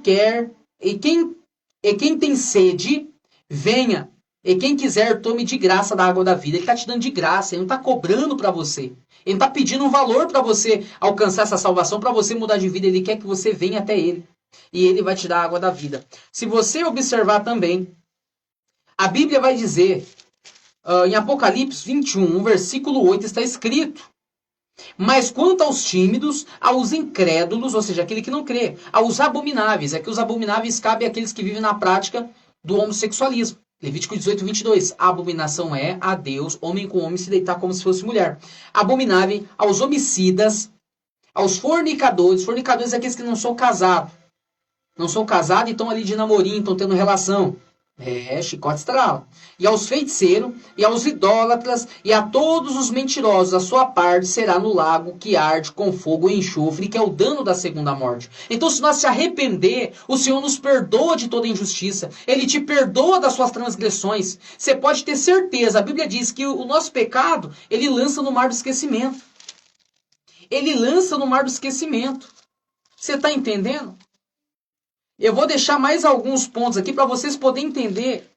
tem sede, venha. E quem quiser, tome de graça da água da vida. Ele está te dando de graça, ele não está cobrando para você. Ele não está pedindo um valor para você alcançar essa salvação, para você mudar de vida. Ele quer que você venha até ele. E ele vai te dar a água da vida. Se você observar também, a Bíblia vai dizer, em Apocalipse 21, versículo 8, está escrito: mas quanto aos tímidos, aos incrédulos, ou seja, aquele que não crê, aos abomináveis, é que os abomináveis cabem àqueles que vivem na prática do homossexualismo. Levítico 18, 22. A abominação é a Deus, homem com homem se deitar como se fosse mulher. Abominável aos homicidas, aos fornicadores. Fornicadores é aqueles que não são casados. Não são casados e estão ali de namorinho, estão tendo relação. Chicote estrala. E aos feiticeiros, e aos idólatras, e a todos os mentirosos, a sua parte será no lago que arde com fogo e enxofre, que é o dano da segunda morte. Então, se nós se arrepender, o Senhor nos perdoa de toda injustiça. Ele te perdoa das suas transgressões. Você pode ter certeza, a Bíblia diz que o nosso pecado, ele lança no mar do esquecimento. Ele lança no mar do esquecimento. Você está entendendo? Eu vou deixar mais alguns pontos aqui para vocês poderem entender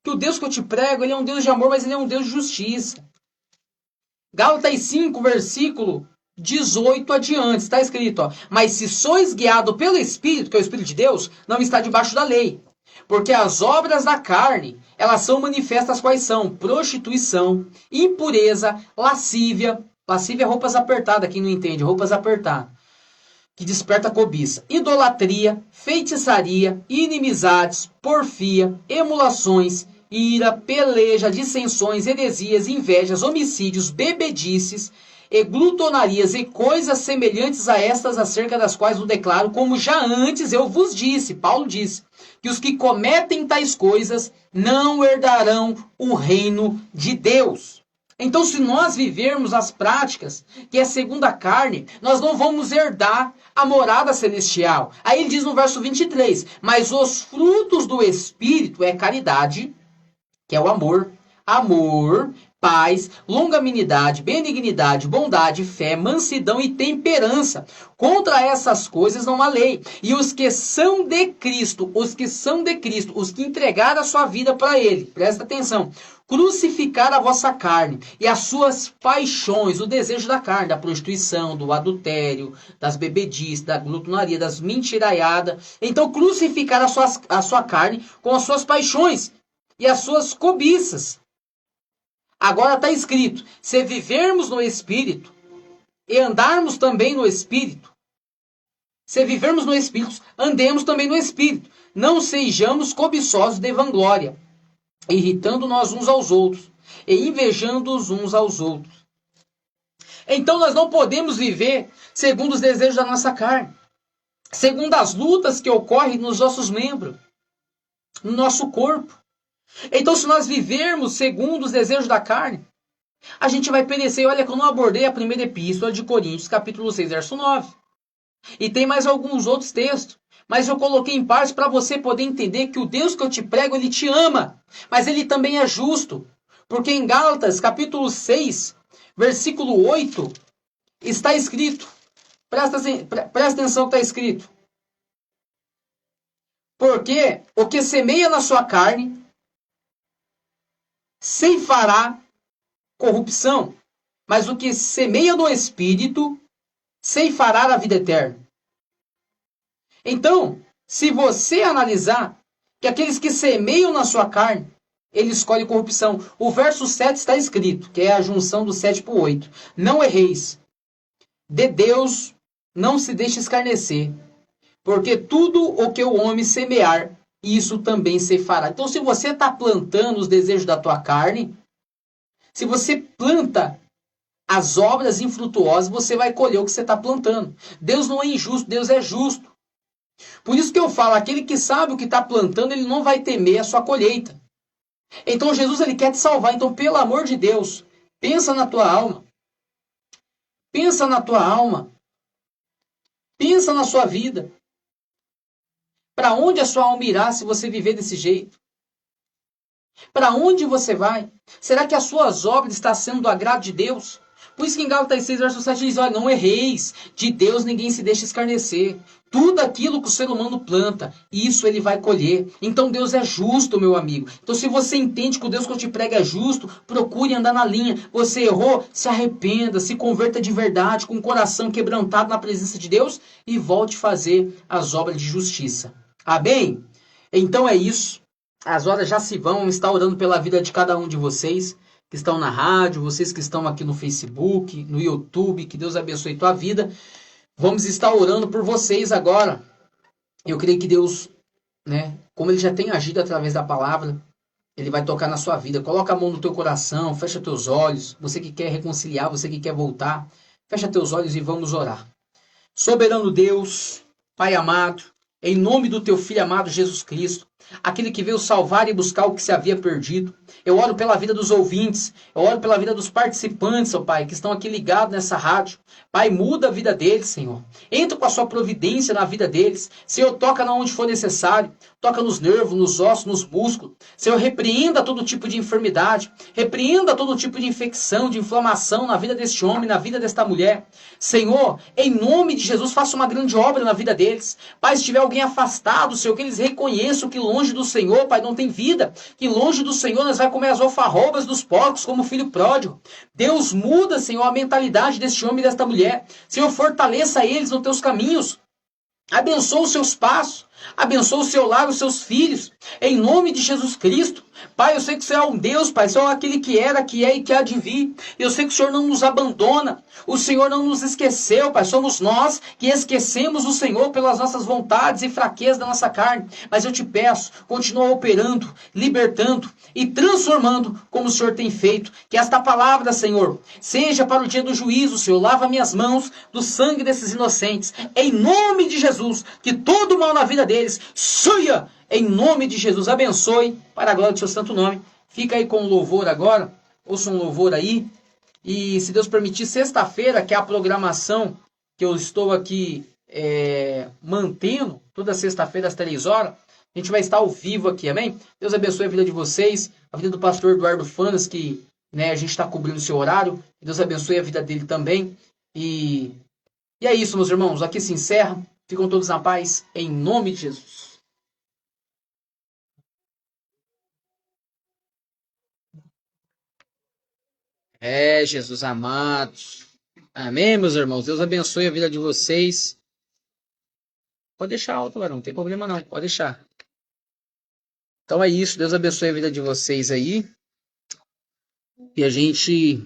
que o Deus que eu te prego, ele é um Deus de amor, mas ele é um Deus de justiça. Gálatas 5, versículo 18 adiante, está escrito, ó, mas se sois guiado pelo Espírito, que é o Espírito de Deus, não está debaixo da lei. Porque as obras da carne, elas são manifestas quais são? Prostituição, impureza, lascívia é roupas apertadas, quem não entende, roupas apertadas. Que desperta cobiça, idolatria, feitiçaria, inimizades, porfia, emulações, ira, peleja, dissensões, heresias, invejas, homicídios, bebedices, e glutonarias e coisas semelhantes a estas, acerca das quais eu declaro, como já antes eu vos disse, Paulo disse, que os que cometem tais coisas não herdarão o reino de Deus. Então, se nós vivermos as práticas, que é segundo a carne, nós não vamos herdar a morada celestial. Aí ele diz no verso 23, mas os frutos do Espírito é caridade, que é o amor, paz, longanimidade, benignidade, bondade, fé, mansidão e temperança. Contra essas coisas não há lei. E os que são de Cristo, os que entregaram a sua vida para Ele, presta atenção, crucificar a vossa carne e as suas paixões, o desejo da carne, da prostituição, do adultério, das bebedices, da glutonaria, das mentiraiadas. Então, crucificar a sua carne com as suas paixões e as suas cobiças. Agora está escrito, se vivermos no Espírito e andarmos também no Espírito, se vivermos no Espírito, andemos também no Espírito. Não sejamos cobiçosos de vanglória, irritando nós uns aos outros e invejando uns aos outros. Então nós não podemos viver segundo os desejos da nossa carne, segundo as lutas que ocorrem nos nossos membros, no nosso corpo. Então, se nós vivermos segundo os desejos da carne, a gente vai perecer. Olha que eu não abordei a primeira epístola de Coríntios, capítulo 6, verso 9. E tem mais alguns outros textos. Mas eu coloquei em partes para você poder entender que o Deus que eu te prego, ele te ama. Mas ele também é justo. Porque em Gálatas, capítulo 6, versículo 8, está escrito. Presta atenção que está escrito. Porque o que semeia na sua carne, ceifará corrupção. Mas o que semeia no Espírito, ceifará a vida eterna. Então, se você analisar que aqueles que semeiam na sua carne, ele escolhe corrupção. O verso 7 está escrito, que é a junção do 7 para o 8. Não erreis. De Deus não se deixe escarnecer. Porque tudo o que o homem semear, isso também se fará. Então, se você está plantando os desejos da tua carne, se você planta as obras infrutuosas, você vai colher o que você está plantando. Deus não é injusto, Deus é justo. Por isso que eu falo, aquele que sabe o que está plantando, ele não vai temer a sua colheita. Então Jesus, ele quer te salvar. Então, pelo amor de Deus, pensa na tua alma. Pensa na tua alma. Pensa na sua vida. Para onde a sua alma irá se você viver desse jeito? Para onde você vai? Será que as suas obras estão sendo do agrado de Deus? Por isso que em Gálatas 6, verso 7 diz, olha, não erreis, de Deus ninguém se deixa escarnecer. Tudo aquilo que o ser humano planta, isso ele vai colher. Então Deus é justo, meu amigo. Então se você entende que o Deus que eu te prego é justo, procure andar na linha. Você errou, se arrependa, se converta de verdade, com o coração quebrantado na presença de Deus e volte a fazer as obras de justiça. Amém? Então é isso. As horas já se vão, está orando pela vida de cada um de vocês que estão na rádio, vocês que estão aqui no Facebook, no YouTube, que Deus abençoe tua vida. Vamos estar orando por vocês agora. Eu creio que Deus, né, como ele já tem agido através da palavra, ele vai tocar na sua vida. Coloca a mão no teu coração, fecha teus olhos. Você que quer reconciliar, você que quer voltar, fecha teus olhos e vamos orar. Soberano Deus, Pai amado, em nome do teu Filho amado Jesus Cristo, aquele que veio salvar e buscar o que se havia perdido. Eu oro pela vida dos ouvintes, eu oro pela vida dos participantes, ó Pai, que estão aqui ligados nessa rádio. Pai, muda a vida deles, Senhor. Entra com a sua providência na vida deles. Senhor, toca onde for necessário. Toca nos nervos, nos ossos, nos músculos. Senhor, repreenda todo tipo de enfermidade. Repreenda todo tipo de infecção, de inflamação na vida deste homem, na vida desta mulher. Senhor, em nome de Jesus, faça uma grande obra na vida deles. Pai, se tiver alguém afastado, Senhor, que eles reconheçam que longe do Senhor, Pai, não tem vida. Que longe do Senhor nós vamos comer as alfarrobas dos porcos como filho pródigo. Deus, muda, Senhor, a mentalidade deste homem e desta mulher. Senhor, fortaleça eles nos teus caminhos. Abençoa os seus passos. Abençoa o seu lar, os seus filhos. Em nome de Jesus Cristo. Pai, eu sei que o Senhor é um Deus, Pai. O Senhor é aquele que era, que é e que há de vir. Eu sei que o Senhor não nos abandona. O Senhor não nos esqueceu, Pai. Somos nós que esquecemos o Senhor pelas nossas vontades e fraquezas da nossa carne. Mas eu te peço, continua operando, libertando e transformando como o Senhor tem feito. Que esta palavra, Senhor, seja para o dia do juízo, Senhor. Lava minhas mãos do sangue desses inocentes. Em nome de Jesus, que todo mal na vida deles saia. Em nome de Jesus, abençoe para a glória do seu santo nome. Fica aí com o louvor agora. Ouça um louvor aí. E se Deus permitir, sexta-feira, que é a programação que eu estou aqui mantendo, toda sexta-feira às 3 horas, a gente vai estar ao vivo aqui, amém? Deus abençoe a vida de vocês, a vida do pastor Eduardo Fanas, que a gente está cobrindo o seu horário. Deus abençoe a vida dele também. E é isso, meus irmãos. Aqui se encerra. Ficam todos na paz, em nome de Jesus. Jesus amado. Amém, meus irmãos. Deus abençoe a vida de vocês. Pode deixar alto, varão. Não tem problema não. Pode deixar. Então é isso. Deus abençoe a vida de vocês aí. E a gente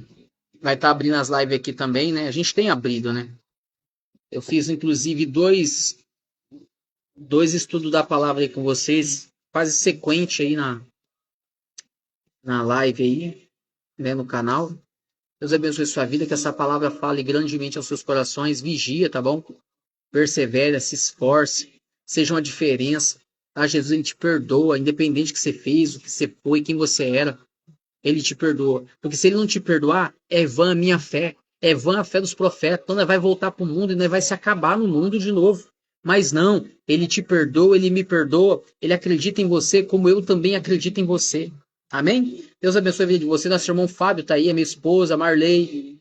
vai estar abrindo as lives aqui também, né? A gente tem abrido, né? Eu fiz, inclusive, dois estudos da palavra aí com vocês. Quase sequente aí na live aí, né? No canal. Deus abençoe sua vida, que essa palavra fale grandemente aos seus corações. Vigia, tá bom? Persevere, se esforce, seja uma diferença. Tá? Jesus, ele te perdoa, independente do que você fez, o que você foi, quem você era. ele te perdoa. Porque se ele não te perdoar, é vã a minha fé. É vã a fé dos profetas. Então, nós vai voltar para o mundo e nós vai se acabar no mundo de novo. Mas não, ele te perdoa, ele me perdoa, ele acredita em você como eu também acredito em você. Amém? Deus abençoe a vida de você. Nosso irmão Fábio tá aí, a minha esposa, a Marley.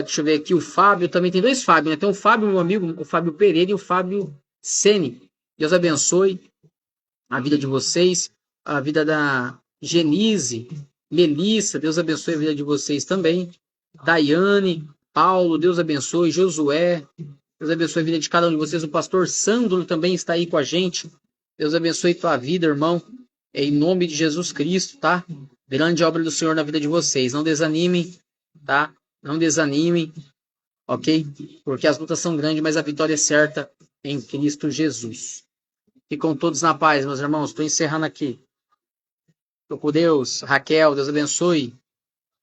Deixa eu ver aqui, o Fábio também. Tem dois Fábio, né? Tem o Fábio, meu amigo, o Fábio Pereira e o Fábio Sene. Deus abençoe a vida de vocês, a vida da Genise, Melissa, Deus abençoe a vida de vocês também. Daiane, Paulo, Deus abençoe, Josué, Deus abençoe a vida de cada um de vocês. O pastor Sandro também está aí com a gente. Deus abençoe tua vida, irmão. Em nome de Jesus Cristo, tá? Grande obra do Senhor na vida de vocês. Não desanimem, tá? Não desanimem, ok? Porque as lutas são grandes, mas a vitória é certa em Cristo Jesus. Ficam todos na paz, meus irmãos. Estou encerrando aqui. Estou com Deus. Raquel, Deus abençoe.